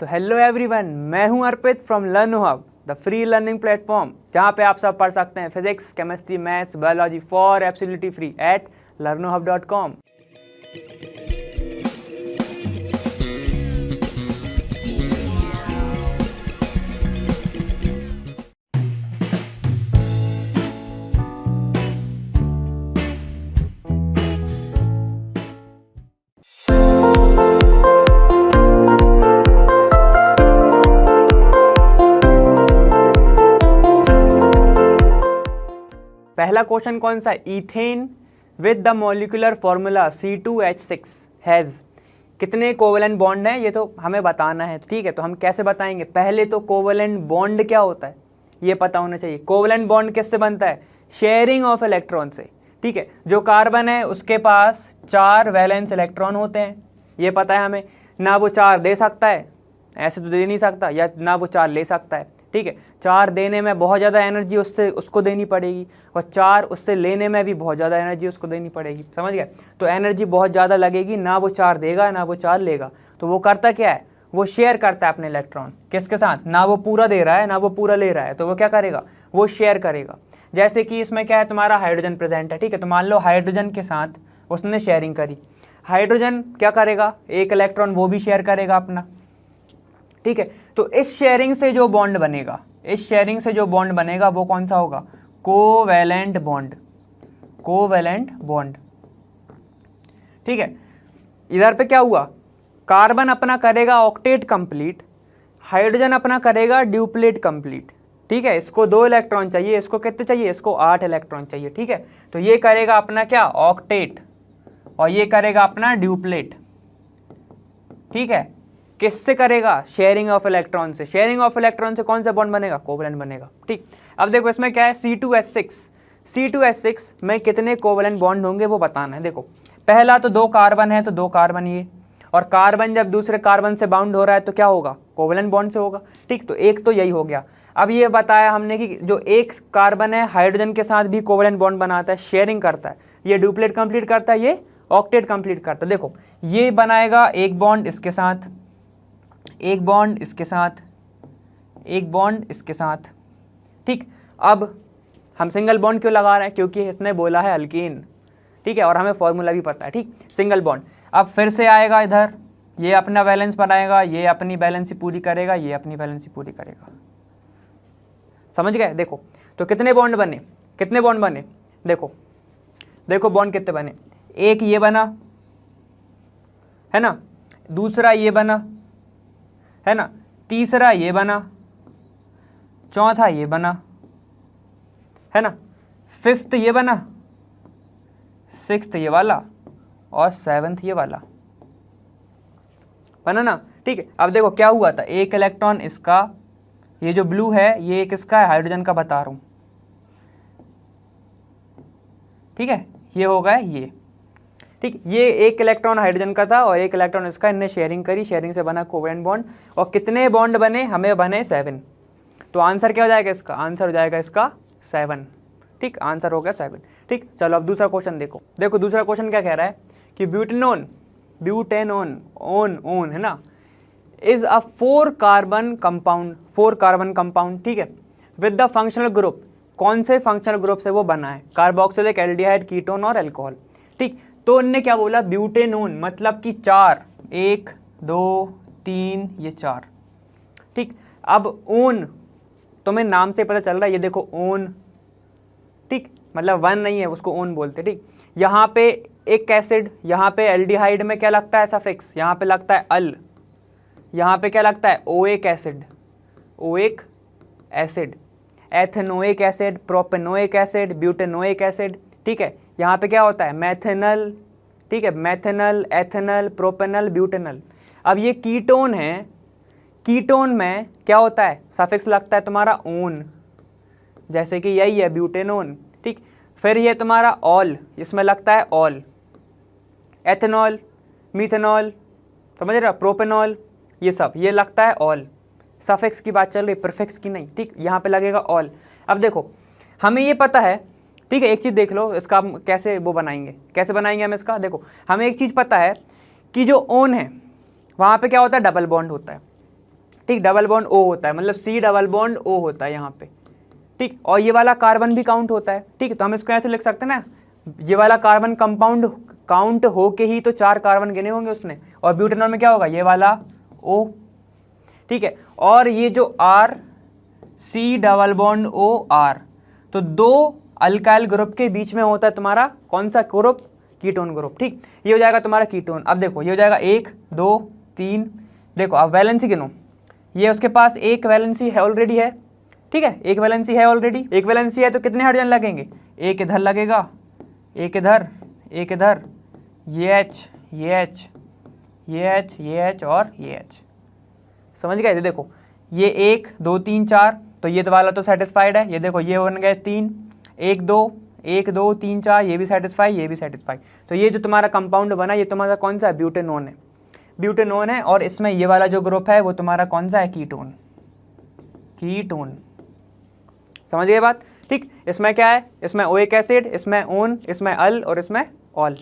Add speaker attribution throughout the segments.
Speaker 1: तो hello everyone, मैं हूं Arpit from Learno Hub, the free learning platform, जहां पे आप सब पढ़ सकते हैं physics, chemistry, maths, biology for absolutely free at learnohub.com। पहला क्वेश्चन कौन सा? Ethane with the molecular formula C2H6 has कितने कोवेलेंट बॉन्ड हैं? ये तो हमें बताना है, ठीक है। तो हम कैसे बताएंगे? पहले तो कोवेलेंट बॉन्ड क्या होता है ये पता होना चाहिए। कोवेलेंट बॉन्ड किससे बनता है? शेयरिंग ऑफ इलेक्ट्रॉन से, ठीक है। जो कार्बन है उसके पास 4 वैलेंस इलेक्ट्रॉन होते हैं, ये पता है हमें। ना वो 4 दे सकता है, ऐसे तो दे नहीं सकता, या ना वो 4 ले सकता है, ठीक है। 4 देने में बहुत ज़्यादा एनर्जी उसको देनी पड़ेगी, और 4 उससे लेने में भी बहुत ज़्यादा एनर्जी उसको देनी पड़ेगी, समझ गए? तो एनर्जी बहुत ज़्यादा लगेगी, ना वो 4 देगा ना वो 4 लेगा। तो वो करता क्या है? वो शेयर करता है अपने इलेक्ट्रॉन किसके साथ? ना वो पूरा दे रहा है ना वो पूरा ले रहा है, तो वो क्या करेगा? वो शेयर करेगा। जैसे कि इसमें क्या है, तुम्हारा हाइड्रोजन प्रेजेंट है, ठीक है। तो मान लो हाइड्रोजन के साथ उसने शेयरिंग करी, हाइड्रोजन क्या करेगा? एक इलेक्ट्रॉन वो भी शेयर करेगा अपना, ठीक है। तो इस शेयरिंग से जो बॉन्ड बनेगा, इस शेयरिंग से जो बॉन्ड बनेगा वो कौन सा होगा? कोवैलेंट बॉन्ड, कोवैलेंट बॉन्ड, ठीक है। इधर पे क्या हुआ? कार्बन अपना करेगा ऑक्टेट कंप्लीट, हाइड्रोजन अपना करेगा ड्यूप्लेट कंप्लीट, ठीक है। इसको 2 इलेक्ट्रॉन चाहिए, इसको कितने चाहिए? इसको 8 इलेक्ट्रॉन चाहिए, ठीक है। तो ये करेगा अपना क्या? ऑक्टेट, और ये करेगा अपना ड्यूप्लेट, ठीक है। किससे करेगा? शेयरिंग ऑफ इलेक्ट्रॉन से। शेयरिंग ऑफ इलेक्ट्रॉन से कौन सा बॉन्ड बनेगा? कोवेलेंट बनेगा, ठीक। अब देखो इसमें क्या है, C2H6, C2H6 में कितने कोवेलेंट बॉन्ड होंगे वो बताना है। देखो पहला तो 2 कार्बन है, तो 2 कार्बन ये, और कार्बन जब दूसरे कार्बन से बाउंड हो रहा है तो क्या होगा? कोवेलेंट बॉन्ड से होगा, ठीक। तो एक तो यही हो गया। अब ये बताया हमने कि जो एक कार्बन है हाइड्रोजन के साथ भी कोवेलेंट बॉन्ड बनाता है, शेयरिंग करता है, ये ड्यूप्लेट कंप्लीट करता है, ये ऑक्टेट कंप्लीट करता है। देखो ये बनाएगा एक बॉन्ड इसके साथ, एक बॉन्ड इसके साथ, एक बॉन्ड इसके साथ, ठीक। अब हम सिंगल बॉन्ड क्यों लगा रहे हैं? क्योंकि इसने बोला है अल्कीन, ठीक है, और हमें फॉर्मूला भी पता है, ठीक। Single bond. अब फिर से आएगा इधर, ये अपना बैलेंस बनाएगा, ये अपनी बैलेंस पूरी करेगा, ये अपनी बैलेंस पूरी करेगा, समझ गए? देखो तो कितने बॉन्ड बने, कितने बॉन्ड बने? देखो देखो बॉन्ड कितने बने। एक ये बना है ना, दूसरा ये बना है ना, तीसरा ये बना, चौथा ये बना है ना, 5th ये बना, 6th ये वाला, और 7th ये वाला बना ना, ठीक है। अब देखो क्या हुआ था, एक इलेक्ट्रॉन इसका, ये जो ब्लू है ये एक इसका है, हाइड्रोजन का बता रहा हूं, ठीक है। ये होगा ये, ठीक। ये एक इलेक्ट्रॉन हाइड्रोजन का था और एक इलेक्ट्रॉन इसका, इनने शेयरिंग करी, शेयरिंग से बना कोवेलेंट बॉन्ड। और कितने बॉन्ड बने? हमें बने 7। तो आंसर क्या हो जाएगा इसका? आंसर हो जाएगा इसका 7, ठीक। आंसर हो गया 7, ठीक। चलो अब दूसरा क्वेश्चन देखो। देखो दूसरा क्वेश्चन क्या कह रहा है कि ब्यूटेनोन, ब्यूटेनोन ओन ओन है ना, is a 4 carbon compound, 4 carbon compound, ठीक है, विद द फंक्शनल ग्रुप। कौन से फंक्शनल ग्रुप से वो बना है? कार्बोक्सिलिक, एल्डिहाइड, कीटोन और अल्कोहल, ठीक। तो उनने क्या बोला? ब्यूटेनोन, मतलब कि 4, 1 2 3 ये 4, ठीक। अब ओन तुम्हें नाम से पता चल रहा है, ये देखो ओन, ठीक, मतलब 1 नहीं है, उसको ओन बोलते, ठीक। यहाँ पे एक एसिड, यहाँ पे एल्डिहाइड में क्या लगता है? सफिक्स, यहाँ पे लगता है अल, यहाँ पे क्या लगता है? Oic acid, oic acid, ethanoic acid, propanoic acid, butanoic acid, ठीक है। यहाँ पे क्या होता है? मैथेनल, ठीक है, मैथेनल, एथेनल, प्रोपेनल, ब्यूटेनल। अब ये कीटोन है, कीटोन में क्या होता है? सफिक्स लगता है तुम्हारा ओन, जैसे कि यही है ब्यूटेनोन, ठीक। फिर ये तुम्हारा ऑल, इसमें लगता है ऑल, एथेनॉल, मीथेनॉल, समझ रहे हो, प्रोपेनॉल, ये सब ये लगता है ऑल। सफिक्स की बात चल रही, प्रीफिक्स की नहीं, ठीक। यहाँ पे लगेगा ऑल। अब देखो हमें ये पता है, ठीक है, एक चीज़ देख लो, इसका हम कैसे वो बनाएंगे, कैसे बनाएंगे हम इसका। देखो हमें एक चीज़ पता है कि जो ओन है वहाँ पे क्या होता है? डबल बॉन्ड होता है, ठीक, डबल बॉन्ड O होता है, मतलब C डबल बॉन्ड O होता है यहाँ पे, ठीक। और ये वाला कार्बन भी काउंट होता है, ठीक। तो हम इसको ऐसे लिख सकते हैं ना, ये वाला कार्बन कंपाउंड काउंट हो के ही तो 4 कार्बन गिने होंगे उसने, और ब्यूटेनॉल में क्या होगा, ये वाला O, ठीक है। और ये जो R C double bond O R, तो 2 अल्काइल ग्रुप के बीच में होता है तुम्हारा कौन सा ग्रुप, कीटोन ग्रुप, ठीक। ये हो जाएगा तुम्हारा कीटोन। अब देखो ये हो जाएगा 1 2 3, देखो अब वैलेंसी गिनो, ये उसके पास एक वैलेंसी है ऑलरेडी है, ठीक है, एक वैलेंसी है ऑलरेडी, एक वैलेंसी है तो कितने हाइड्रोजन लगेंगे, एक इधर लगेगा, एक इधर, एक इधर, ये H ये H ये H ये H और ये H, समझ गए। देखो ये 1 2 3 4, तो ये तो वाला तो सेटिस्फाइड है, ये देखो ये बन गए 3 1 2 1 2 3 4, ये भी सेटिस्फाई ये भी सेटिस्फाई। तो ये जो तुम्हारा कंपाउंड बना ये तुम्हारा कौन सा है, ब्यूटेनॉन है, ब्यूटेनॉन है। और इसमें ये वाला जो ग्रुप है वो तुम्हारा कौन सा है, कीटोन, कीटोन, समझ गए बात, ठीक। इसमें क्या है, इसमें ओइक एसिड, इसमें ओन, इसमें अल और इसमें ऑल,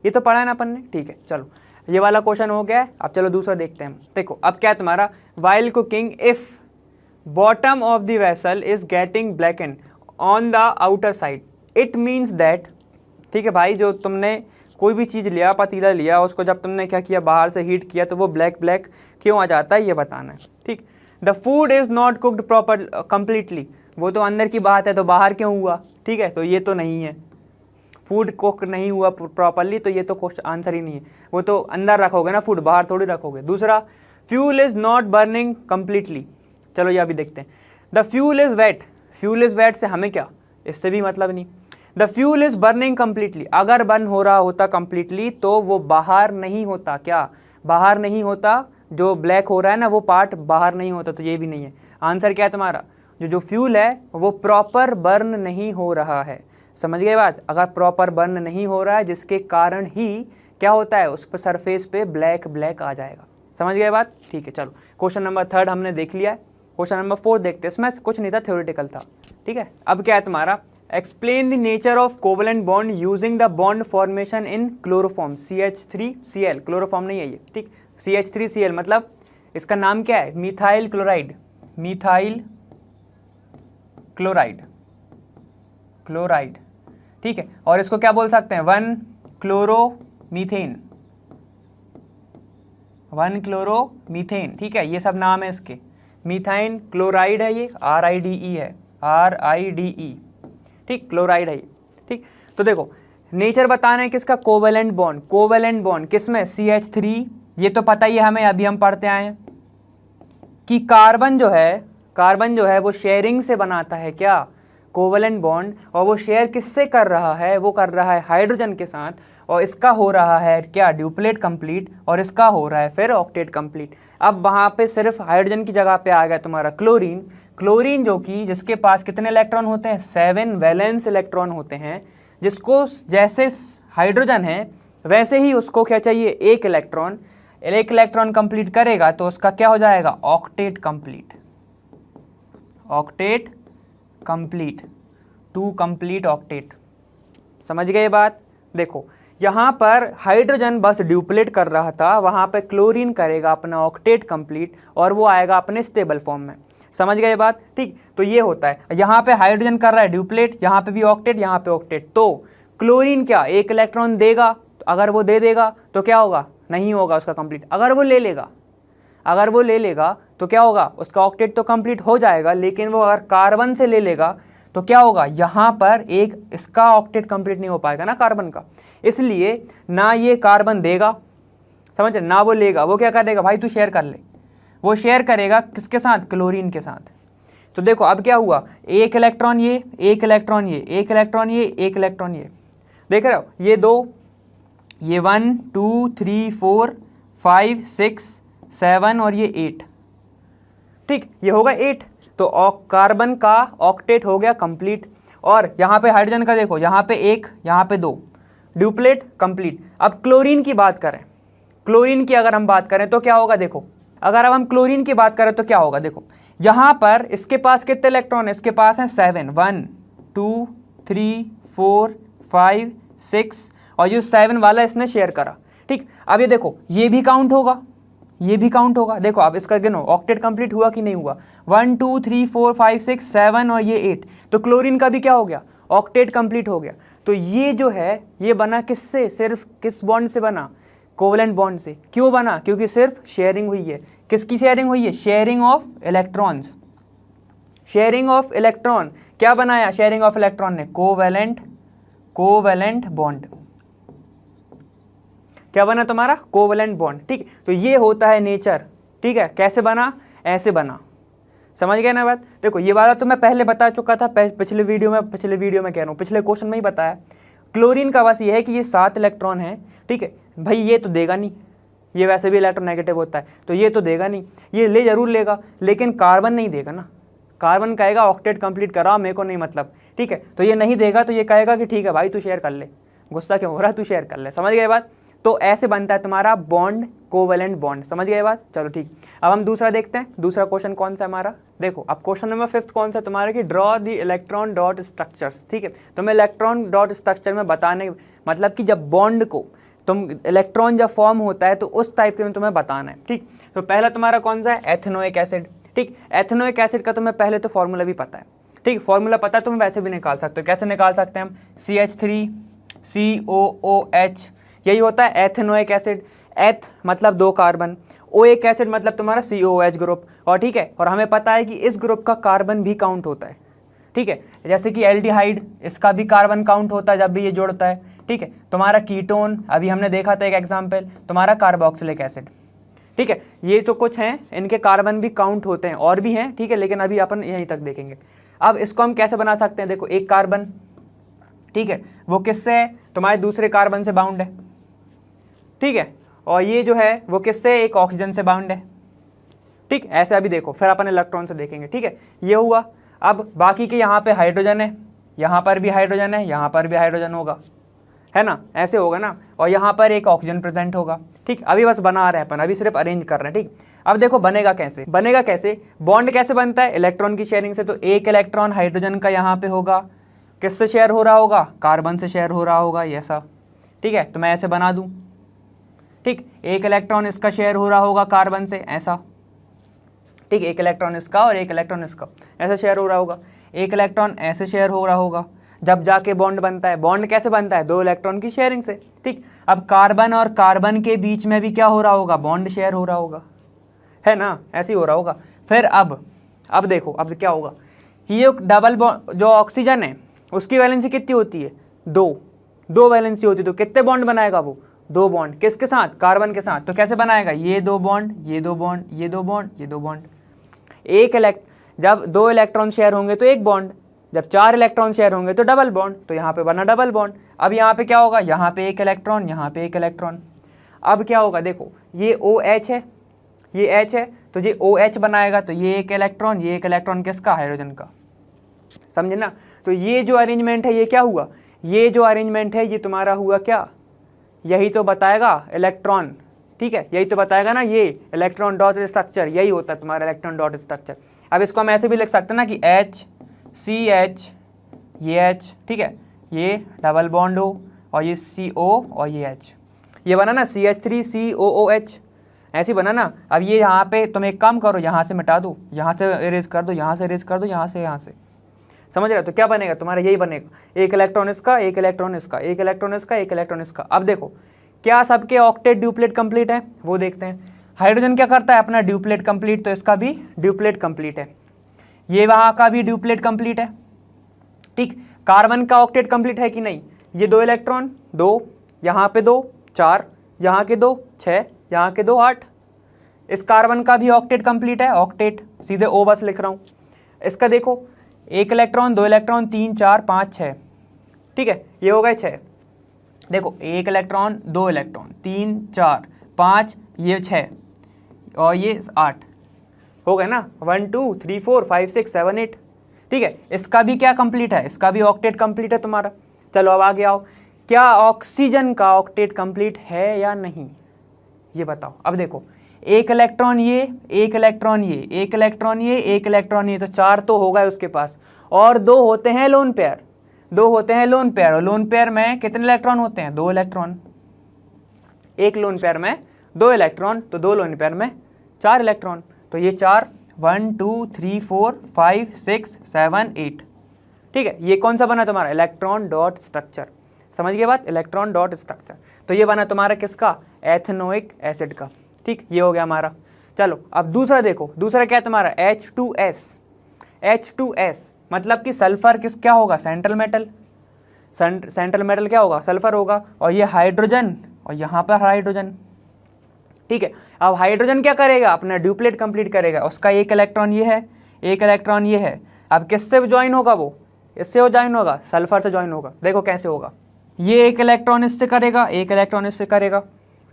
Speaker 1: ये तो पढ़ा है ना अपन ने, ठीक है। चलो ये वाला क्वेश्चन हो गया है। अब चलो दूसरा देखते हैं। देखो अब क्या है तुम्हारा, while cooking if bottom of the vessel is getting blackened on the outer side, it means that, ठीक है भाई, जो तुमने कोई भी चीज़ लिया, पतीला लिया, उसको जब तुमने क्या किया, बाहर से हीट किया तो वो ब्लैक ब्लैक क्यों आ जाता है ये बताना है, ठीक। The food is not cooked proper completely, वो तो अंदर की बात है, तो बाहर क्यों हुआ, ठीक है। तो ये तो नहीं है, फूड कुक नहीं हुआ प्रॉपरली, तो ये तो क्वेश्चन आंसर ही नहीं है, वो तो अंदर रखोगे ना फूड, बाहर थोड़ी रखोगे। दूसरा, fuel is not burning completely, चलो ये अभी देखते हैं। The fuel is wet, fuel is wet से हमें क्या, इससे भी मतलब नहीं। The fuel is burning completely, अगर बर्न हो रहा होता कंप्लीटली तो वो बाहर नहीं होता, क्या बाहर नहीं होता, जो ब्लैक हो रहा है ना वो पार्ट बाहर नहीं होता, तो ये भी नहीं है। आंसर क्या है तुम्हारा, जो फ्यूल है वो प्रॉपर बर्न नहीं हो रहा है, समझ गए बात। अगर प्रॉपर बर्न नहीं हो रहा है जिसके कारण ही क्या होता है, उस पर सरफेस पे ब्लैक ब्लैक आ जाएगा, समझ गए बात, ठीक है। चलो क्वेश्चन नंबर 3 हमने देख लिया है। क्वेश्चन नंबर 4 देखते हैं, इसमें कुछ नहीं था, थ्योरेटिकल था, ठीक है। अब क्या है तुम्हारा, explain the nature of covalent bond using the bond formation in chloroform CH3Cl, chloroform नहीं है ये, ठीक, CH3Cl मतलब इसका नाम क्या है, methyl chloride, methyl chloride, chloride, ठीक है। और इसको क्या बोल सकते हैं, 1 क्लोरोमीथेन, 1 क्लोरोमीथेन, ठीक है, ये सब नाम है इसके। मीथाइन क्लोराइड है ये, RIDE है, RIDE, ठीक, क्लोराइड है ये, ठीक। तो देखो नेचर बताना है किसका, कोवेलेंट बॉन्ड, कोवेलेंट बॉन्ड किसमें, CH3, ये तो पता ही है हमें, अभी हम पढ़ते आए हैं कि कार्बन जो है वो शेयरिंग से बनाता है क्या, कोवेलेंट बॉन्ड, और वो शेयर किससे कर रहा है, वो कर रहा है हाइड्रोजन के साथ, और इसका हो रहा है क्या, ड्यूप्लेट कंप्लीट, और इसका हो रहा है फिर ऑक्टेट कंप्लीट। अब वहाँ पे सिर्फ हाइड्रोजन की जगह पे आ गया तुम्हारा क्लोरीन, क्लोरीन जो कि जिसके पास कितने इलेक्ट्रॉन होते हैं, 7 वैलेंस इलेक्ट्रॉन होते हैं, जिसको जैसे हाइड्रोजन है वैसे ही उसको क्या चाहिए, एक इलेक्ट्रॉन कंप्लीट करेगा तो उसका क्या हो जाएगा, octet complete, octet complete, 2 complete octet, समझ गए बात। देखो यहाँ पर हाइड्रोजन बस ड्यूप्लेट कर रहा था, वहाँ पे क्लोरीन करेगा अपना ऑक्टेट कंप्लीट, और वो आएगा अपने स्टेबल फॉर्म में, समझ गए बात, ठीक। तो ये होता है, यहाँ पे हाइड्रोजन कर रहा है ड्यूप्लेट, यहाँ पे भी ऑक्टेट, यहाँ पे ऑक्टेट, तो क्लोरीन क्या एक इलेक्ट्रॉन देगा, अगर वो दे देगा तो क्या होगा, नहीं होगा उसका कंप्लीट। अगर वो ले लेगा तो क्या होगा, उसका ऑक्टेट तो कंप्लीट हो जाएगा, लेकिन वो अगर कार्बन से ले लेगा तो क्या होगा, यहाँ पर एक इसका ऑक्टेट कंप्लीट नहीं हो पाएगा ना कार्बन का, इसलिए ना ये कार्बन देगा, समझ, ना वो लेगा, वो क्या कर देगा, भाई तू शेयर कर ले, वो शेयर करेगा किसके साथ, क्लोरीन के साथ। तो देखो अब क्या हुआ, एक इलेक्ट्रॉन ये, एक इलेक्ट्रॉन ये, एक इलेक्ट्रॉन ये, एक इलेक्ट्रॉन ये, देख रहे हो, ये 2, ये 1 2 3 4 5 6 7 और ये 8, ठीक, ये होगा 8, तो कार्बन का ऑक्टेट हो गया कंप्लीट। और यहाँ पे हाइड्रोजन का देखो, यहाँ पे 1, यहाँ पे 2, ड्यूप्लेट कंप्लीट। अब क्लोरीन की बात करें, क्लोरीन की अगर हम बात करें तो क्या होगा, देखो अगर अब हम क्लोरीन की बात करें तो क्या होगा, देखो यहाँ पर इसके पास कितने इलेक्ट्रॉन है, इसके पास है 7, 1 2 3 4 5 6, और ये 7 वाला इसने शेयर करा, ठीक। अब ये देखो ये भी काउंट होगा, ये भी काउंट होगा। देखो आप इसका गिनो, ऑक्टेट कंप्लीट हुआ कि नहीं हुआ, 1 2 3 4 5 6 7 और ये 8, तो क्लोरीन का भी क्या हो गया, ऑक्टेट कंप्लीट हो गया। तो ये जो है ये बना किससे, सिर्फ किस बॉन्ड से बना, कोवलेंट बॉन्ड से। क्यों बना, क्योंकि सिर्फ शेयरिंग हुई है। किसकी शेयरिंग हुई है, sharing of electrons, sharing of electron. क्या बनाया शेयरिंग ऑफ इलेक्ट्रॉन ने, कोवैलेंट बॉन्ड। क्या बना तुम्हारा, कोवैलेंट बॉन्ड। ठीक, तो ये होता है नेचर। ठीक है, कैसे बना, ऐसे बना। समझ गए ना बात। देखो ये वाला तो मैं पहले बता चुका था, पिछले वीडियो में कह रहा हूँ, पिछले क्वेश्चन में ही बताया। क्लोरीन का बस ये है कि ये 7 इलेक्ट्रॉन है। ठीक है भाई, ये तो देगा नहीं, ये वैसे भी इलेक्ट्रोनेगेटिव होता है, तो ये तो देगा नहीं, ये ले जरूर लेगा, लेकिन कार्बन नहीं देगा ना। कार्बन कहेगा ऑक्टेट कंप्लीट कराओ, मेरे को नहीं मतलब। ठीक है, तो ये नहीं देगा, तो ये कहेगा कि ठीक है भाई तू शेयर कर ले, गुस्सा क्यों हो रहा है, तू शेयर कर ले। समझ गए बात। तो ऐसे बनता है तुम्हारा बॉन्ड, कोवैलेंट बॉन्ड। समझ गए बात। चलो ठीक, अब हम दूसरा देखते हैं। दूसरा क्वेश्चन कौन सा है हमारा, देखो अब क्वेश्चन नंबर 5 कौन सा तुम्हारा, कि draw the electron dot structures. ठीक है, तुम्हें इलेक्ट्रॉन डॉट स्ट्रक्चर में बताने, मतलब कि जब बॉन्ड को तुम इलेक्ट्रॉन जब फॉर्म होता है तो उस टाइप के में तुम्हें बताना है। ठीक, तो पहला तुम्हारा कौन सा है, एथेनोइक एसिड। ठीक, एथेनोइक एसिड का तुम्हें पहले तो फॉर्मूला भी पता है। ठीक, फॉर्मूला पता है, तुम वैसे भी निकाल सकते हो। कैसे निकाल सकते हैं हम, CH3COOH, यही होता है एथेनोइक एसिड। एथ मतलब 2 कार्बन, ओइक एसिड मतलब तुम्हारा COOH ग्रुप। और ठीक है, और हमें पता है कि इस ग्रुप का कार्बन भी काउंट होता है। ठीक है, जैसे कि एल्डिहाइड, इसका भी कार्बन काउंट होता है जब भी ये जोड़ता है। ठीक है, तुम्हारा कीटोन, अभी हमने देखा था एक एग्जाम्पल, तुम्हारा कार्बोक्सिलिक एसिड। ठीक है, ये तो कुछ हैं, इनके कार्बन भी काउंट होते हैं, और भी हैं। ठीक है, लेकिन अभी अपन यहीं तक देखेंगे। अब इसको हम कैसे बना सकते हैं, देखो एक कार्बन, ठीक है, वो किससे है, तुम्हारे दूसरे कार्बन से बाउंड है। ठीक है, और ये जो है वो किससे, एक ऑक्सीजन से बाउंड है। ठीक, ऐसे अभी देखो, फिर अपन इलेक्ट्रॉन से देखेंगे। ठीक है, ये हुआ। अब बाकी के यहाँ पे हाइड्रोजन है, यहाँ पर भी हाइड्रोजन है, यहाँ पर भी हाइड्रोजन होगा, है ना, ऐसे होगा ना, और यहाँ पर एक ऑक्सीजन प्रेजेंट होगा। ठीक, अभी बस बना रहे हैं अपन, अभी सिर्फ अरेंज कर रहे हैं। ठीक, अब देखो बनेगा कैसे, बनेगा कैसे, बॉन्ड कैसे बनता है, इलेक्ट्रॉन की शेयरिंग से। तो एक इलेक्ट्रॉन हाइड्रोजन का यहाँ पे होगा, किससे शेयर हो रहा होगा, कार्बन से शेयर हो रहा होगा, ये ऐसा। ठीक है, तो मैं ऐसे बना दूँ। ठीक, एक इलेक्ट्रॉन इसका शेयर हो रहा होगा कार्बन से, ऐसा। ठीक, एक इलेक्ट्रॉन इसका और एक इलेक्ट्रॉन इसका, ऐसा शेयर हो रहा होगा। एक इलेक्ट्रॉन ऐसे शेयर हो रहा होगा, जब जाके बॉन्ड बनता है। बॉन्ड कैसे बनता है, 2 इलेक्ट्रॉन की शेयरिंग से। ठीक, अब कार्बन और कार्बन के बीच में भी क्या हो रहा होगा, बॉन्ड शेयर हो रहा होगा, है ना, ऐसे ही हो रहा होगा। फिर अब देखो, अब क्या होगा, ये डबल बॉन्ड, जो ऑक्सीजन है उसकी वैलेंसी कितनी होती है, 2 वैलेंसी होती है, तो कितने बॉन्ड बनाएगा वो, 2 बॉन्ड। किसके साथ, कार्बन के साथ। तो कैसे बनाएगा, ये 2 बॉन्ड, ये 2 बॉन्ड, ये 2 बॉन्ड, ये 2 बॉन्ड। जब 2 इलेक्ट्रॉन शेयर होंगे तो 1 बॉन्ड, जब 4 इलेक्ट्रॉन शेयर होंगे तो डबल बॉन्ड, तो यहाँ पे बना डबल बॉन्ड। अब यहाँ पे क्या होगा, यहाँ पे 1 इलेक्ट्रॉन, यहाँ पे 1 इलेक्ट्रॉन। अब क्या होगा, देखो ये OH है, ये H है, तो ये OH बनाएगा, तो ये 1 इलेक्ट्रॉन, ये 1 इलेक्ट्रॉन किसका, हाइड्रोजन का। समझे ना। तो ये जो अरेंजमेंट है ये क्या हुआ, ये जो अरेंजमेंट है ये तुम्हारा हुआ क्या, यही तो बताएगा इलेक्ट्रॉन। ठीक है, यही तो बताएगा ना, ये इलेक्ट्रॉन डॉट स्ट्रक्चर, यही होता है तुम्हारा इलेक्ट्रॉन डॉट स्ट्रक्चर। अब इसको हम ऐसे भी लिख सकते हैं ना कि HCH, ये H, ठीक है, ये डबल बॉन्ड हो, और ये CO और ये H, ये बना ना CH3COOH, ऐसे बना ना। अब ये यहाँ पे तुम एक काम करो, यहाँ से मिटा दो, यहाँ से इरेज कर दो, यहाँ से इरेज कर दो, यहाँ से, समझ रहे हो। तो क्या बनेगा तुम्हारा, यही बनेगा, 1 इलेक्ट्रॉन इसका, 1 इलेक्ट्रॉन इसका, 1 इलेक्ट्रॉन इसका, 1 इलेक्ट्रॉन इसका। अब देखो क्या सबके ऑक्टेट ड्यूप्लेट कंप्लीट है, वो देखते हैं। हाइड्रोजन क्या करता है अपना ड्यूप्लेट कंप्लीट, तो इसका भी ड्यूप्लेट कंप्लीट है, ये वहाँ का भी ड्यूप्लेट कंप्लीट है। ठीक, कार्बन का ऑक्टेट कंप्लीट है कि नहीं, ये 2 इलेक्ट्रॉन, 2 यहाँ पे 2, 4 यहाँ के 2, 6 यहाँ के 2, 8। इस कार्बन का भी ऑक्टेट कंप्लीट है, ऑक्टेट सीधे O बस लिख रहा हूँ। इसका देखो 1 इलेक्ट्रॉन, 2 इलेक्ट्रॉन, 3 4 5 6। ठीक है, ये हो गए 6। देखो 1 इलेक्ट्रॉन, 2 इलेक्ट्रॉन, 3 4 5, ये 6 और ये 8 हो गए ना, 1 2 3 4 5 6 7 8। ठीक है, इसका भी क्या कंप्लीट है, इसका भी ऑक्टेट कंप्लीट है तुम्हारा। चलो अब आगे आओ, क्या ऑक्सीजन का ऑक्टेट कंप्लीट है या नहीं, ये बताओ। अब देखो 1 इलेक्ट्रॉन ये, 1 इलेक्ट्रॉन ये, 1 इलेक्ट्रॉन ये, 1 इलेक्ट्रॉन ये, तो 4 तो हो गए उसके पास, और 2 होते हैं लोन पेयर, 2 होते हैं लोन पेयर। और लोन पेयर में कितने इलेक्ट्रॉन होते हैं, 2 इलेक्ट्रॉन। एक लोन पेयर में 2 इलेक्ट्रॉन, तो 2 लोन पेयर में 4 इलेक्ट्रॉन, तो ये 4 1 2 3 4 5 6 7 8। ठीक है, ये कौन सा बना तुम्हारा, इलेक्ट्रॉन डॉट स्ट्रक्चर। समझ गए बात, इलेक्ट्रॉन डॉट स्ट्रक्चर। तो ये बना तुम्हारा किसका, एथेनोइक एसिड का। ठीक, ये हो गया हमारा। चलो अब दूसरा देखो, दूसरा क्या है तुम्हारा, H2S। H2S मतलब कि सल्फर क्या होगा, सेंट्रल मेटल। सेंट्रल मेटल क्या होगा, सल्फर होगा, और ये हाइड्रोजन, और यहाँ पर हाइड्रोजन। ठीक है, अब हाइड्रोजन क्या करेगा, अपना ड्यूप्लेट कंप्लीट करेगा, उसका एक इलेक्ट्रॉन ये है, एक इलेक्ट्रॉन ये है। अब किससे ज्वाइन होगा वो, इससे वो ज्वाइन होगा, सल्फर से ज्वाइन होगा। देखो कैसे होगा, ये एक इलेक्ट्रॉन इससे करेगा, एक इलेक्ट्रॉन इससे करेगा।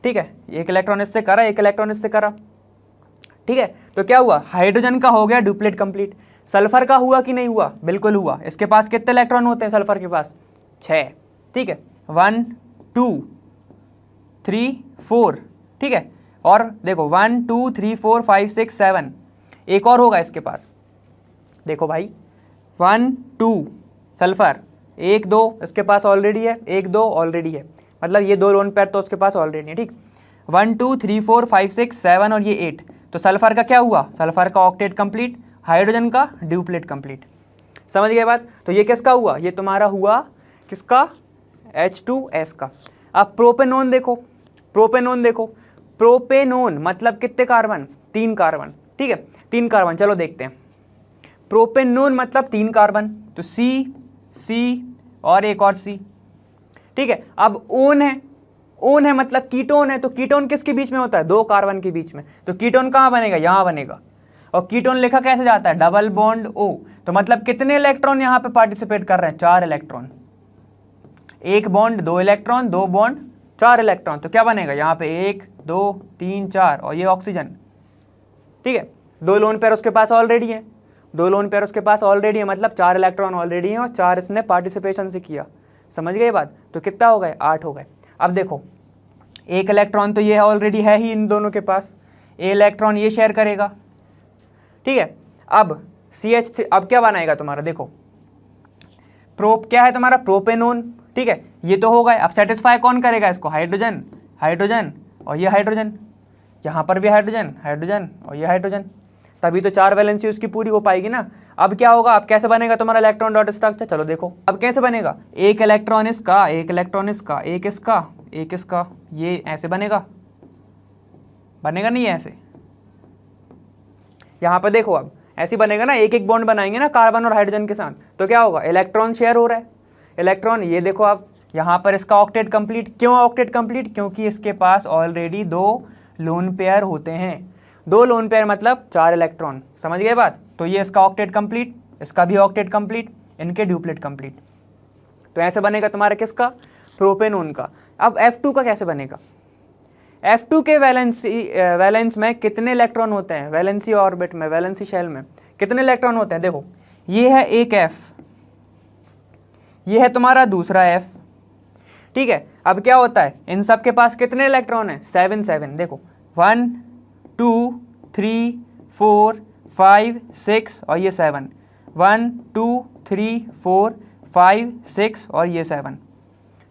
Speaker 1: ठीक है, एक इलेक्ट्रॉन इससे करा, एक इलेक्ट्रॉन इससे करा। ठीक है, तो क्या हुआ, हाइड्रोजन का हो गया ड्यूप्लेट कंप्लीट। सल्फर का हुआ कि नहीं हुआ, बिल्कुल हुआ। इसके पास कितने इलेक्ट्रॉन होते हैं, सल्फर के पास 6। ठीक है, 1 2 3 4। ठीक है, और देखो 1 2 3 4 5 6 7, एक और होगा इसके पास। देखो भाई 1 2 सल्फर, 1 2 इसके पास ऑलरेडी है, 1 2 ऑलरेडी है, मतलब ये 2 लोन पेयर तो उसके पास ऑलरेडी है। ठीक, 1 2 3 4 5 6 7 और ये 8, तो सल्फर का क्या हुआ, सल्फर का ऑक्टेट कंप्लीट, हाइड्रोजन का ड्यूप्लेट कंप्लीट। समझ गए बात। तो ये किसका हुआ, ये तुम्हारा हुआ किसका, H2S का। अब प्रोपेनोन देखो, प्रोपेनोन देखो, प्रोपेनोन मतलब कितने कार्बन, 3 कार्बन। ठीक है, 3 कार्बन, चलो देखते हैं। प्रोपेनोन मतलब 3 कार्बन, तो C और एक और C। ठीक है, अब ओन है, ओन है मतलब कीटोन है, तो कीटोन किसके बीच में होता है, 2 कार्बन के बीच में, तो कीटोन कहाँ बनेगा, यहाँ बनेगा। और कीटोन लिखा कैसे जाता है, डबल बॉन्ड O, तो मतलब कितने इलेक्ट्रॉन यहाँ पे पार्टिसिपेट कर रहे हैं, 4 electron. 1 bond 2 electron, 2 bond 4 electron, तो क्या बनेगा यहाँ पे 1 2 3 4, और ये ऑक्सीजन। ठीक है, 2 लोन पेयर उसके पास ऑलरेडी है, 2 लोन पेयर उसके पास ऑलरेडी है, मतलब 4 इलेक्ट्रॉन ऑलरेडी है, और 4 इसने पार्टिसिपेशन से किया। समझ गए बात, तो कितना हो गए, 8 हो गए। अब देखो 1 इलेक्ट्रॉन तो ये ऑलरेडी है ही इन दोनों के पास, ए इलेक्ट्रॉन ये शेयर करेगा। ठीक है, अब CH3 अब क्या बनाएगा तुम्हारा, देखो क्या है तुम्हारा, प्रोपेनोन। ठीक है, ये तो हो गए। अब सेटिस्फाई कौन करेगा इसको, हाइड्रोजन, हाइड्रोजन और ये हाइड्रोजन, यहाँ पर भी हाइड्रोजन, हाइड्रोजन और ये हाइड्रोजन, तभी तो 4 वैलेंसी उसकी पूरी हो पाएगी ना। अब क्या होगा, अब कैसे बनेगा तुम्हारा इलेक्ट्रॉन डॉट स्ट्रक्चर, चलो देखो अब कैसे बनेगा, एक इलेक्ट्रॉन इसका, एक इलेक्ट्रॉन इसका, एक इसका, एक इसका, ये ऐसे बनेगा, बनेगा नहीं ऐसे, यहाँ पर देखो अब ऐसे बनेगा ना, एक एक बॉन्ड बनाएंगे ना कार्बन और हाइड्रोजन के साथ, तो क्या होगा, इलेक्ट्रॉन शेयर हो रहा है, इलेक्ट्रॉन ये देखो आप यहाँ पर इसका ऑक्टेट कंप्लीट। क्यों ऑक्टेट कंप्लीट, क्योंकि इसके पास ऑलरेडी 2 लोन पेयर होते हैं, 2 लोन पेयर मतलब 4 इलेक्ट्रॉन। समझ गए बात, तो ये इसका ऑक्टेट कंप्लीट, इसका भी ऑक्टेट कंप्लीट, इनके ड्यूप्लेट कंप्लीट। तो ऐसे बनेगा तुम्हारा किसका, प्रोपेनोन का। अब F2 का कैसे बनेगा, F2 के वैलेंस में कितने इलेक्ट्रॉन होते हैं, वैलेंसी ऑर्बिट में, वैलेंसी शेल में कितने इलेक्ट्रॉन होते हैं, देखो ये है एक F, ये है तुम्हारा दूसरा F। ठीक है, अब क्या होता है, इन सब के पास कितने इलेक्ट्रॉन हैं, 7 7। देखो 1 2 3 4 5 6 और ये 7, 1 2 3 4 5 6 और ये 7।